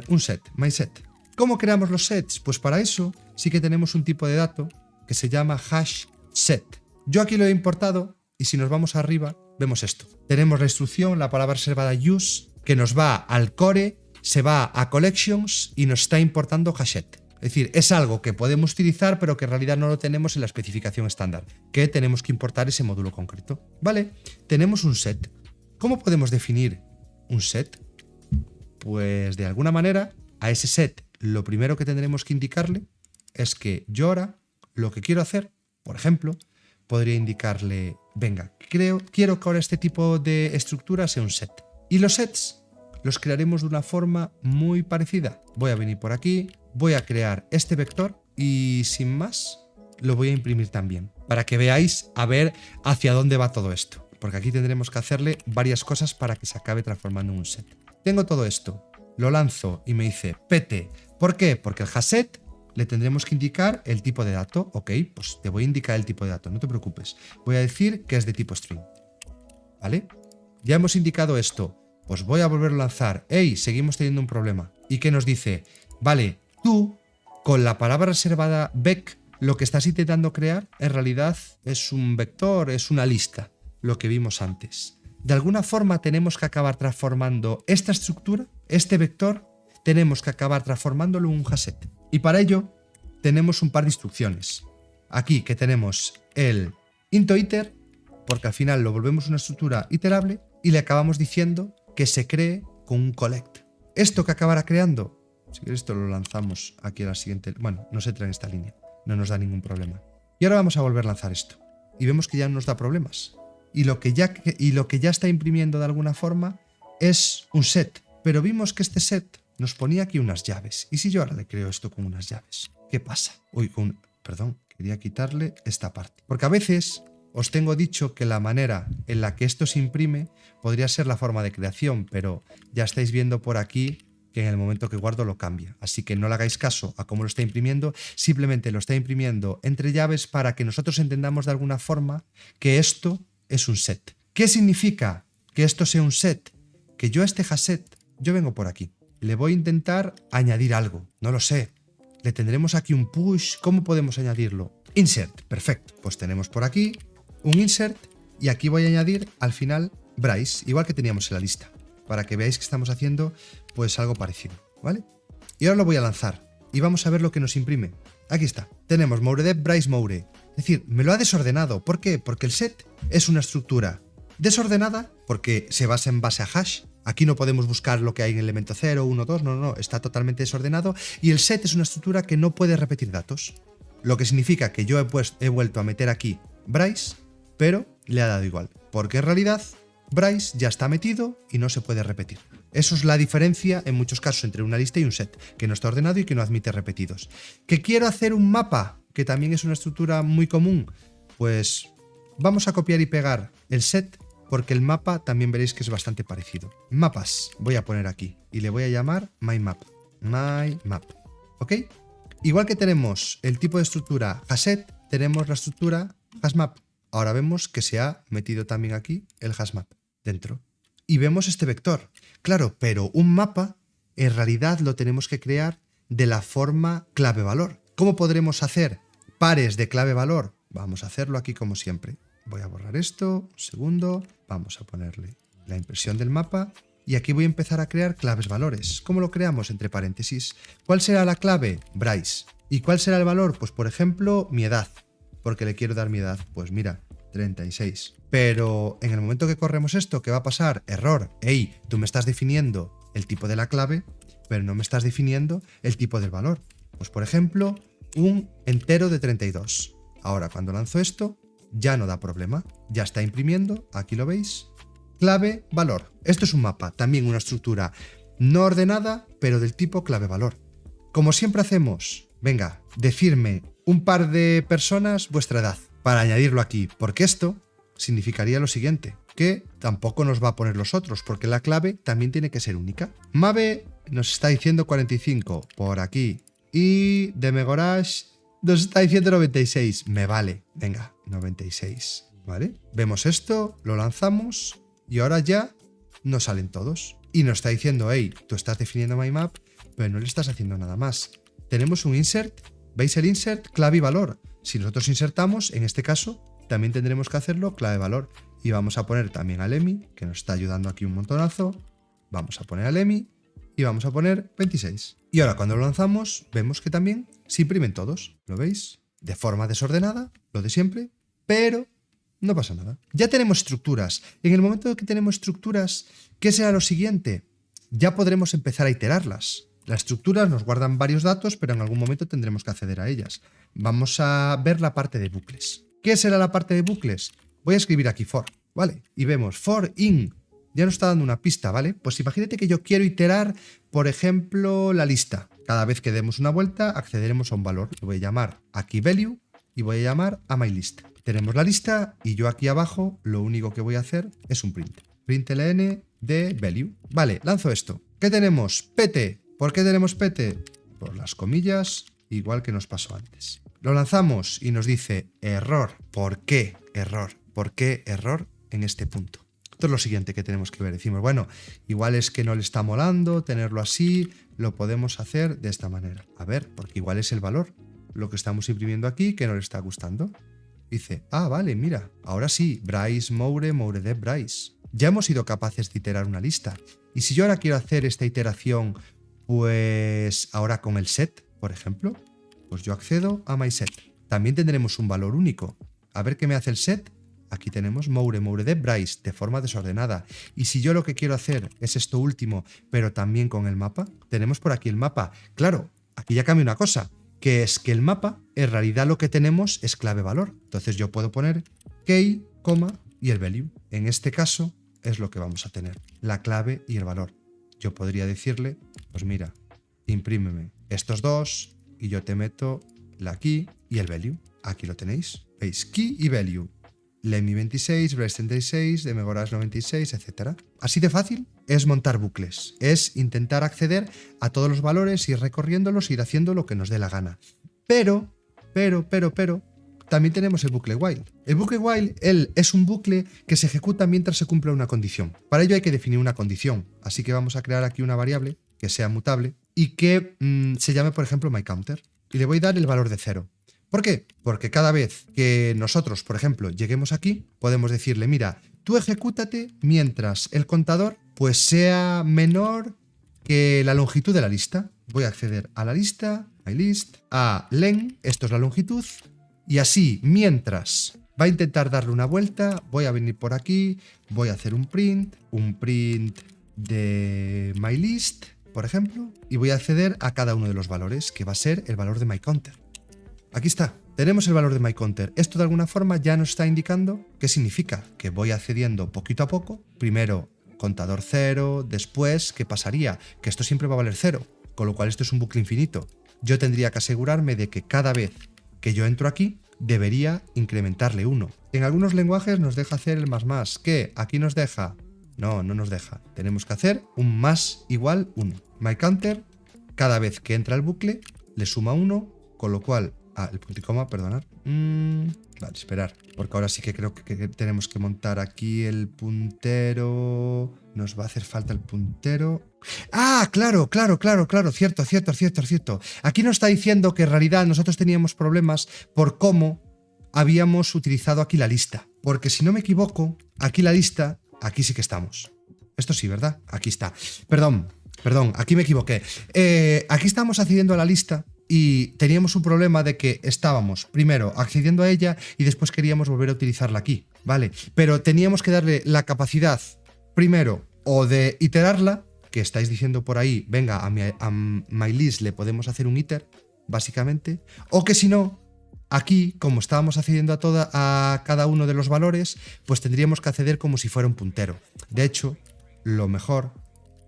un set, mySet. ¿Cómo creamos los sets? Pues para eso sí que tenemos un tipo de dato que se llama hashSet. Yo aquí lo he importado y si nos vamos arriba vemos esto. Tenemos la instrucción, la palabra reservada use, que nos va al core, se va a collections y nos está importando hashSet. Es decir, es algo que podemos utilizar pero que en realidad no lo tenemos en la especificación estándar, que tenemos que importar ese módulo concreto. Vale, tenemos un set. ¿Cómo podemos definir un set? Pues de alguna manera a ese set lo primero que tendremos que indicarle es que yo ahora lo que quiero hacer, por ejemplo, podría indicarle, venga, quiero que ahora este tipo de estructura sea un set. Y los sets los crearemos de una forma muy parecida. Voy a venir por aquí, voy a crear este vector y sin más lo voy a imprimir también, para que veáis a ver hacia dónde va todo esto. Porque aquí tendremos que hacerle varias cosas para que se acabe transformando en un set. Tengo todo esto, lo lanzo y me dice pete. ¿Por qué? Porque el hashSet le tendremos que indicar el tipo de dato. Ok, pues te voy a indicar el tipo de dato, no te preocupes. Voy a decir que es de tipo string. ¿Vale? Ya hemos indicado esto. Pues voy a volver a lanzar. ¡Ey! Seguimos teniendo un problema. ¿Y qué nos dice? Vale, tú, con la palabra reservada vec, lo que estás intentando crear en realidad es un vector, es una lista, lo que vimos antes. De alguna forma tenemos que acabar transformando esta estructura, este vector, tenemos que acabar transformándolo en un hashSet. Y para ello tenemos un par de instrucciones. Aquí que tenemos el into_iter, porque al final lo volvemos una estructura iterable y le acabamos diciendo que se cree con un collect. Esto que acabará creando, si queréis esto lo lanzamos aquí a la siguiente, bueno, no se entra en esta línea, no nos da ningún problema. Y ahora vamos a volver a lanzar esto. Y vemos que ya no nos da problemas. Y lo que ya está imprimiendo de alguna forma es un set. Pero vimos que este set nos ponía aquí unas llaves. ¿Y si yo ahora le creo esto con unas llaves? ¿Qué pasa? Uy, perdón, quería quitarle esta parte. Porque a veces os tengo dicho que la manera en la que esto se imprime podría ser la forma de creación, pero ya estáis viendo por aquí que en el momento que guardo lo cambia. Así que no le hagáis caso a cómo lo está imprimiendo, simplemente lo está imprimiendo entre llaves para que nosotros entendamos de alguna forma que esto es un set. ¿Qué significa que esto sea un set? Que yo a este hasset, yo vengo por aquí. Le voy a intentar añadir algo, no lo sé. Le tendremos aquí un push, ¿cómo podemos añadirlo? Insert, perfecto. Pues tenemos por aquí un insert y aquí voy a añadir al final Bryce, igual que teníamos en la lista, para que veáis que estamos haciendo pues algo parecido, ¿vale? Y ahora lo voy a lanzar y vamos a ver lo que nos imprime. Aquí está, tenemos MoureDev Bryce Moure. Es decir, me lo ha desordenado. ¿Por qué? Porque el set es una estructura desordenada porque se basa en base a hash. Aquí no podemos buscar lo que hay en el elemento 0, 1, 2, no, está totalmente desordenado y el set es una estructura que no puede repetir datos. Lo que significa que yo he vuelto a meter aquí Bryce, pero le ha dado igual, porque en realidad Bryce ya está metido y no se puede repetir. Eso es la diferencia en muchos casos entre una lista y un set, que no está ordenado y que no admite repetidos. ¿Que quiero hacer un mapa, que también es una estructura muy común? Pues vamos a copiar y pegar el set, porque el mapa también veréis que es bastante parecido. Mapas, voy a poner aquí, y le voy a llamar MyMap. MyMap, ¿ok? Igual que tenemos el tipo de estructura hasset, tenemos la estructura hashmap. Ahora vemos que se ha metido también aquí el hashmap dentro. Y vemos este vector. Claro, pero un mapa en realidad lo tenemos que crear de la forma clave-valor. ¿Cómo podremos hacer pares de clave-valor? Vamos a hacerlo aquí como siempre. Voy a borrar esto, un segundo, vamos a ponerle la impresión del mapa y aquí voy a empezar a crear claves-valores. ¿Cómo lo creamos? Entre paréntesis. ¿Cuál será la clave? Bryce. ¿Y cuál será el valor? Pues por ejemplo, mi edad. Porque le quiero dar mi edad. Pues mira, 36. Pero en el momento que corremos esto, ¿qué va a pasar? Error. Ey, tú me estás definiendo el tipo de la clave, pero no me estás definiendo el tipo del valor. Pues por ejemplo, un entero de 32. Ahora cuando lanzo esto, ya no da problema. Ya está imprimiendo, aquí lo veis. Clave, valor. Esto es un mapa, también una estructura no ordenada, pero del tipo clave-valor. Como siempre hacemos, venga, decirme un par de personas vuestra edad para añadirlo aquí, porque esto significaría lo siguiente, que tampoco nos va a poner los otros, porque la clave también tiene que ser única. Mave nos está diciendo 45 por aquí y Demegorage nos está diciendo 96. Me vale, venga, 96, ¿vale? Vemos esto, lo lanzamos y ahora ya nos salen todos. Y nos está diciendo, hey, tú estás definiendo MyMap, pero no le estás haciendo nada más. Tenemos un insert, ¿veis el insert? Clave y valor. Si nosotros insertamos, en este caso, también tendremos que hacerlo clave-valor. Y vamos a poner también al Emi, que nos está ayudando aquí un montonazo. Vamos a poner al Emi y vamos a poner 26. Y ahora cuando lo lanzamos, vemos que también se imprimen todos. ¿Lo veis? De forma desordenada, lo de siempre, pero no pasa nada. Ya tenemos estructuras. En el momento que tenemos estructuras, ¿qué será lo siguiente? Ya podremos empezar a iterarlas. Las estructuras nos guardan varios datos, pero en algún momento tendremos que acceder a ellas. Vamos a ver la parte de bucles. ¿Qué será la parte de bucles? Voy a escribir aquí for, ¿vale? Y vemos for in. Ya nos está dando una pista, ¿vale? Pues imagínate que yo quiero iterar, por ejemplo, la lista. Cada vez que demos una vuelta, accederemos a un valor. Lo voy a llamar aquí value y voy a llamar a myList. Tenemos la lista y yo aquí abajo lo único que voy a hacer es un print. Println de value. Vale, lanzo esto. ¿Qué tenemos? PT. ¿Por qué tenemos PT? Por las comillas, igual que nos pasó antes. Lo lanzamos y nos dice error. ¿Por qué error? ¿Por qué error en este punto? Esto es lo siguiente que tenemos que ver. Decimos, bueno, igual es que no le está molando tenerlo así, lo podemos hacer de esta manera. A ver, porque igual es el valor, lo que estamos imprimiendo aquí que no le está gustando. Dice, ah, vale, mira, ahora sí, Bryce Moure, MoureDev Bryce. Ya hemos sido capaces de iterar una lista. Y si yo ahora quiero hacer esta iteración, pues ahora con el set, por ejemplo, pues yo accedo a mySet. También tendremos un valor único. A ver qué me hace el set. Aquí tenemos MoureDev Bryce de forma desordenada. Y si yo lo que quiero hacer es esto último, pero también con el mapa, tenemos por aquí el mapa. Claro, aquí ya cambia una cosa, que es que el mapa, en realidad lo que tenemos es clave-valor. Entonces yo puedo poner key, coma y el value. En este caso es lo que vamos a tener, la clave y el valor. Yo podría decirle, pues mira, imprímeme estos dos y yo te meto la key y el value. Aquí lo tenéis. ¿Veis? Key y value. Lemmy 26, Brace 36, Demegoras 96, etc. Así de fácil es montar bucles, es intentar acceder a todos los valores, ir recorriéndolos, ir haciendo lo que nos dé la gana. Pero, también tenemos el bucle while. El bucle while, él es un bucle que se ejecuta mientras se cumple una condición. Para ello hay que definir una condición, así que vamos a crear aquí una variable que sea mutable y que se llame, por ejemplo, myCounter. Y le voy a dar el valor de 0. ¿Por qué? Porque cada vez que nosotros, por ejemplo, lleguemos aquí, podemos decirle, mira, tú ejecútate mientras el contador pues sea menor que la longitud de la lista. Voy a acceder a la lista, myList, a len, esto es la longitud, y así, mientras va a intentar darle una vuelta, voy a venir por aquí, voy a hacer un print de myList, por ejemplo, y voy a acceder a cada uno de los valores, que va a ser el valor de myCounter. Aquí está, tenemos el valor de myCounter. Esto de alguna forma ya nos está indicando qué significa, que voy accediendo poquito a poco, primero contador 0, después, ¿qué pasaría? Que esto siempre va a valer 0, con lo cual esto es un bucle infinito. Yo tendría que asegurarme de que cada vez que yo entro aquí, debería incrementarle 1. En algunos lenguajes nos deja hacer el más, que aquí nos deja... No nos deja. Tenemos que hacer un más igual 1. myCounter, cada vez que entra el bucle, le suma 1, con lo cual... el punto y coma, perdonad. Vale, esperar, porque ahora sí que creo que tenemos que montar aquí el puntero. Nos va a hacer falta el puntero. ¡Ah, claro! Cierto. Aquí nos está diciendo que en realidad nosotros teníamos problemas por cómo habíamos utilizado aquí la lista. Porque si no me equivoco, aquí la lista, aquí sí que estamos. Esto sí, ¿verdad? Aquí está. Perdón, aquí me equivoqué. Aquí estamos accediendo a la lista. Y teníamos un problema de que estábamos primero accediendo a ella y después queríamos volver a utilizarla aquí, ¿vale? Pero teníamos que darle la capacidad primero o de iterarla, que estáis diciendo por ahí, venga, a myList le podemos hacer un iter, básicamente, o que si no, aquí, como estábamos accediendo a cada uno de los valores, pues tendríamos que acceder como si fuera un puntero. De hecho, lo mejor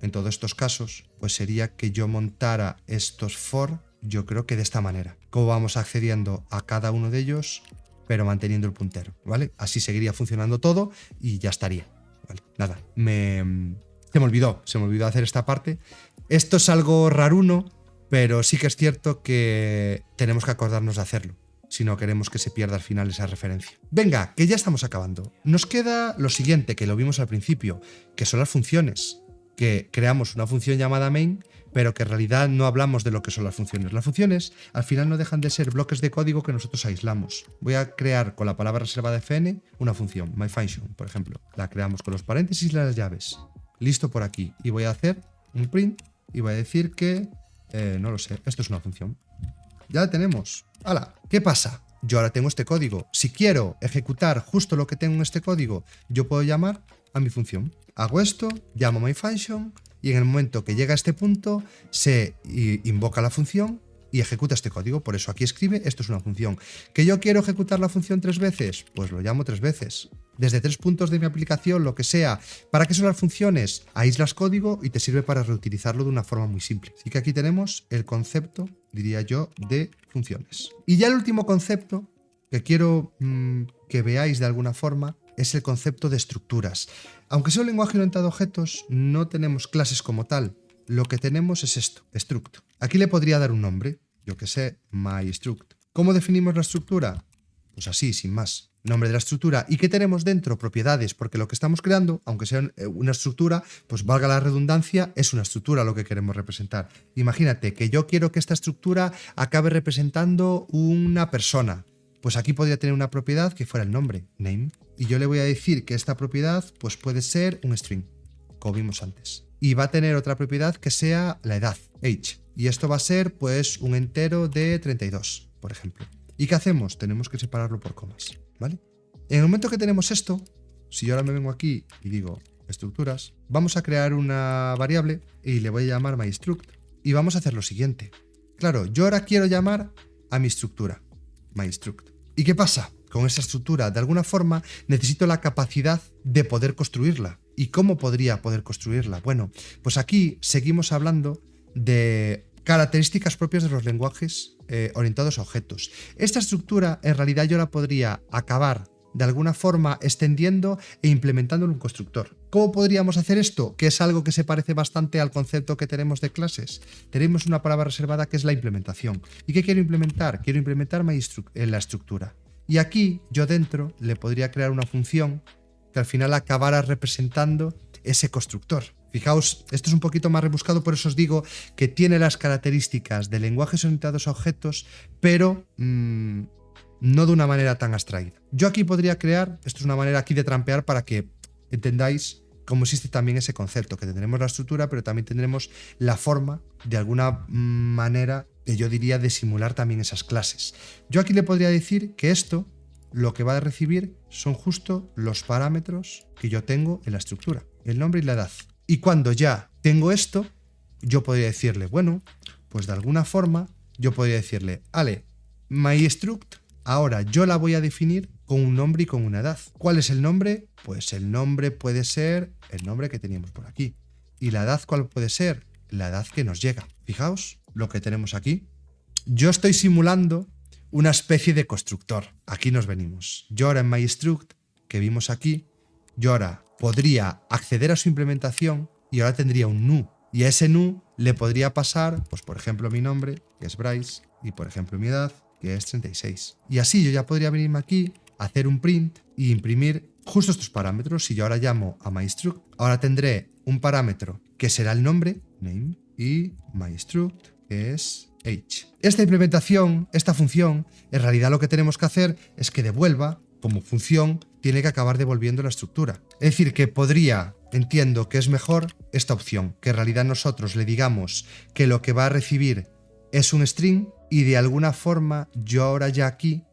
en todos estos casos, pues sería que yo montara estos for. Yo creo que de esta manera, como vamos accediendo a cada uno de ellos, pero manteniendo el puntero, ¿vale? Así seguiría funcionando todo y ya estaría, ¿vale? Nada, se me olvidó hacer esta parte. Esto es algo raruno, pero sí que es cierto que tenemos que acordarnos de hacerlo, si no queremos que se pierda al final esa referencia. Venga, que ya estamos acabando. Nos queda lo siguiente, que lo vimos al principio, que son las funciones, que creamos una función llamada main, pero que en realidad no hablamos de lo que son las funciones. Las funciones al final no dejan de ser bloques de código que nosotros aislamos. Voy a crear con la palabra reservada fn una función, myFunction, por ejemplo. La creamos con los paréntesis y las llaves. Listo por aquí. Y voy a hacer un print y voy a decir que, no lo sé, esto es una función. Ya la tenemos. ¡Hala! ¿Qué pasa? Yo ahora tengo este código. Si quiero ejecutar justo lo que tengo en este código, yo puedo llamar a mi función. Hago esto, llamo myFunction y en el momento que llega a este punto se invoca la función y ejecuta este código. Por eso aquí escribe, esto es una función. ¿Que yo quiero ejecutar la función 3 veces? Pues lo llamo 3 veces. Desde 3 puntos de mi aplicación, lo que sea. ¿Para qué son las funciones? Aíslas código y te sirve para reutilizarlo de una forma muy simple. Así que aquí tenemos el concepto, diría yo, de funciones. Y ya el último concepto que quiero que veáis de alguna forma es el concepto de estructuras. Aunque sea un lenguaje orientado a objetos, no tenemos clases como tal. Lo que tenemos es esto, struct. Aquí le podría dar un nombre, yo que sé, myStruct. ¿Cómo definimos la estructura? Pues así, sin más. Nombre de la estructura. ¿Y qué tenemos dentro? Propiedades, porque lo que estamos creando, aunque sea una estructura, pues valga la redundancia, es una estructura lo que queremos representar. Imagínate que yo quiero que esta estructura acabe representando una persona. Pues aquí podría tener una propiedad que fuera el nombre, name. Y yo le voy a decir que esta propiedad pues puede ser un string, como vimos antes. Y va a tener otra propiedad que sea la edad, age. Y esto va a ser pues un entero de 32, por ejemplo. ¿Y qué hacemos? Tenemos que separarlo por comas, ¿vale? En el momento que tenemos esto, si yo ahora me vengo aquí y digo estructuras, vamos a crear una variable y le voy a llamar myStruct. Y vamos a hacer lo siguiente. Claro, yo ahora quiero llamar a mi estructura, myStruct. ¿Y qué pasa? Con esa estructura, de alguna forma, necesito la capacidad de poder construirla. ¿Y cómo podría poder construirla? Bueno, pues aquí seguimos hablando de características propias de los lenguajes orientados a objetos. Esta estructura, en realidad, yo la podría acabar de alguna forma extendiendo e implementando en un constructor. ¿Cómo podríamos hacer esto? Que es algo que se parece bastante al concepto que tenemos de clases. Tenemos una palabra reservada que es la implementación. ¿Y qué quiero implementar? Quiero implementar en la estructura. Y aquí yo dentro le podría crear una función que al final acabara representando ese constructor. Fijaos, esto es un poquito más rebuscado, por eso os digo que tiene las características de lenguajes orientados a objetos, pero no de una manera tan abstraída. Yo aquí podría crear, esto es una manera aquí de trampear para que entendáis cómo existe también ese concepto, que tendremos la estructura, pero también tendremos la forma, de alguna manera, que yo diría de simular también esas clases. Yo aquí le podría decir que esto, lo que va a recibir son justo los parámetros que yo tengo en la estructura, el nombre y la edad. Y cuando ya tengo esto, yo podría decirle, bueno, pues de alguna forma, yo podría decirle, ale, myStruct, ahora yo la voy a definir con un nombre y con una edad. ¿Cuál es el nombre? Pues el nombre puede ser el nombre que teníamos por aquí. ¿Y la edad cuál puede ser? La edad que nos llega. Fijaos lo que tenemos aquí. Yo estoy simulando una especie de constructor. Aquí nos venimos. Yo ahora en myStruct, que vimos aquí, yo ahora podría acceder a su implementación y ahora tendría un new. Y a ese new le podría pasar, pues por ejemplo, mi nombre, que es Bryce, y por ejemplo mi edad, que es 36. Y así yo ya podría venirme aquí, hacer un print y imprimir justo estos parámetros. Si yo ahora llamo a myStruct, ahora tendré un parámetro que será el nombre, name, y myStruct, que es age. Esta implementación, esta función, en realidad lo que tenemos que hacer es que devuelva, como función, tiene que acabar devolviendo la estructura. Es decir, que podría, entiendo que es mejor esta opción, que en realidad nosotros le digamos que lo que va a recibir es un string y de alguna forma yo ahora ya aquí,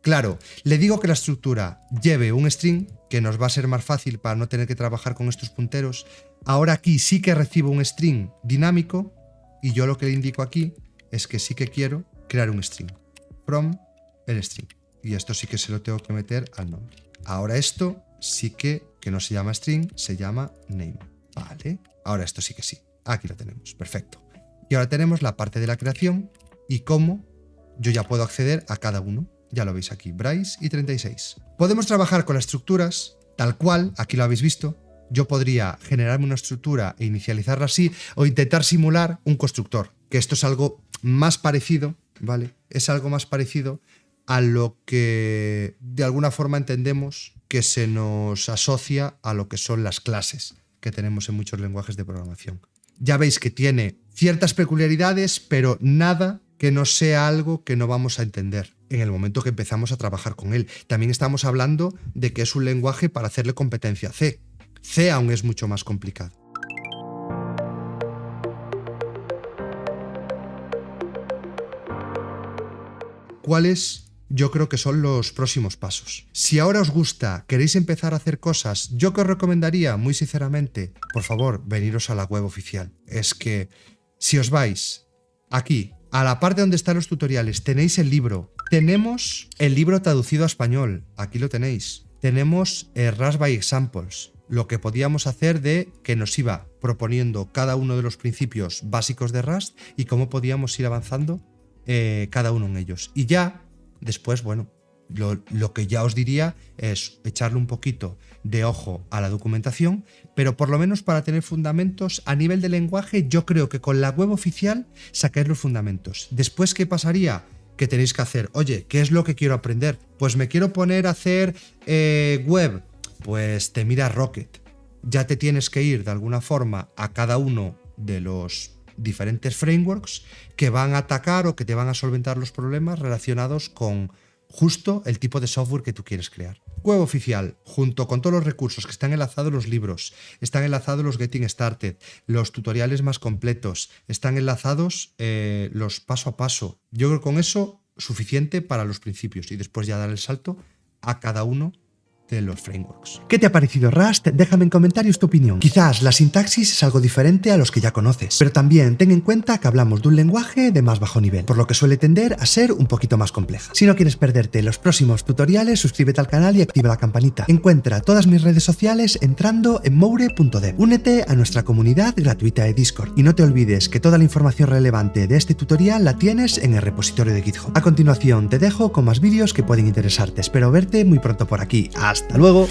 claro, le digo que la estructura lleve un string, que nos va a ser más fácil para no tener que trabajar con estos punteros. Ahora aquí sí que recibo un string dinámico y yo lo que le indico aquí es que sí que quiero crear un string from el string. Y esto sí que se lo tengo que meter al nombre. Ahora esto sí que no se llama string, se llama name. Vale. Ahora esto sí que sí. Aquí lo tenemos. Perfecto. Y ahora tenemos la parte de la creación y cómo yo ya puedo acceder a cada uno. Ya lo veis aquí, Bryce y 36. Podemos trabajar con las estructuras tal cual, aquí lo habéis visto. Yo podría generarme una estructura e inicializarla así o intentar simular un constructor, que esto es algo más parecido, ¿vale? Es algo más parecido a lo que de alguna forma entendemos que se nos asocia a lo que son las clases que tenemos en muchos lenguajes de programación. Ya veis que tiene ciertas peculiaridades, pero nada que no sea algo que no vamos a entender en el momento que empezamos a trabajar con él. También estamos hablando de que es un lenguaje para hacerle competencia a C. C aún es mucho más complicado. ¿Cuáles? Yo creo que son los próximos pasos. Si ahora os gusta, queréis empezar a hacer cosas, yo que os recomendaría, muy sinceramente, por favor, veniros a la web oficial. Es que si os vais aquí, a la parte donde están los tutoriales, tenéis el libro. Tenemos el libro traducido a español. Aquí lo tenéis. Tenemos Rust by Examples. Lo que podíamos hacer de que nos iba proponiendo cada uno de los principios básicos de Rust y cómo podíamos ir avanzando cada uno en ellos. Y ya después, bueno, lo que ya os diría es echarle un poquito de ojo a la documentación, pero por lo menos para tener fundamentos a nivel de lenguaje, yo creo que con la web oficial sacáis los fundamentos. Después, ¿qué pasaría? Que tenéis que hacer, oye, ¿qué es lo que quiero aprender? Pues me quiero poner a hacer web. Pues te miras Rocket. Ya te tienes que ir de alguna forma a cada uno de los diferentes frameworks que van a atacar o que te van a solventar los problemas relacionados con justo el tipo de software que tú quieres crear. Web oficial, junto con todos los recursos que están enlazados los libros, están enlazados los Getting Started, los tutoriales más completos, están enlazados los paso a paso. Yo creo que con eso suficiente para los principios y después ya dar el salto a cada uno de los frameworks. ¿Qué te ha parecido Rust? Déjame en comentarios tu opinión. Quizás la sintaxis es algo diferente a los que ya conoces, pero también ten en cuenta que hablamos de un lenguaje de más bajo nivel, por lo que suele tender a ser un poquito más compleja. Si no quieres perderte los próximos tutoriales, suscríbete al canal y activa la campanita. Encuentra todas mis redes sociales entrando en moure.dev. Únete a nuestra comunidad gratuita de Discord y no te olvides que toda la información relevante de este tutorial la tienes en el repositorio de GitHub. A continuación te dejo con más vídeos que pueden interesarte. Espero verte muy pronto por aquí. ¡Hasta luego!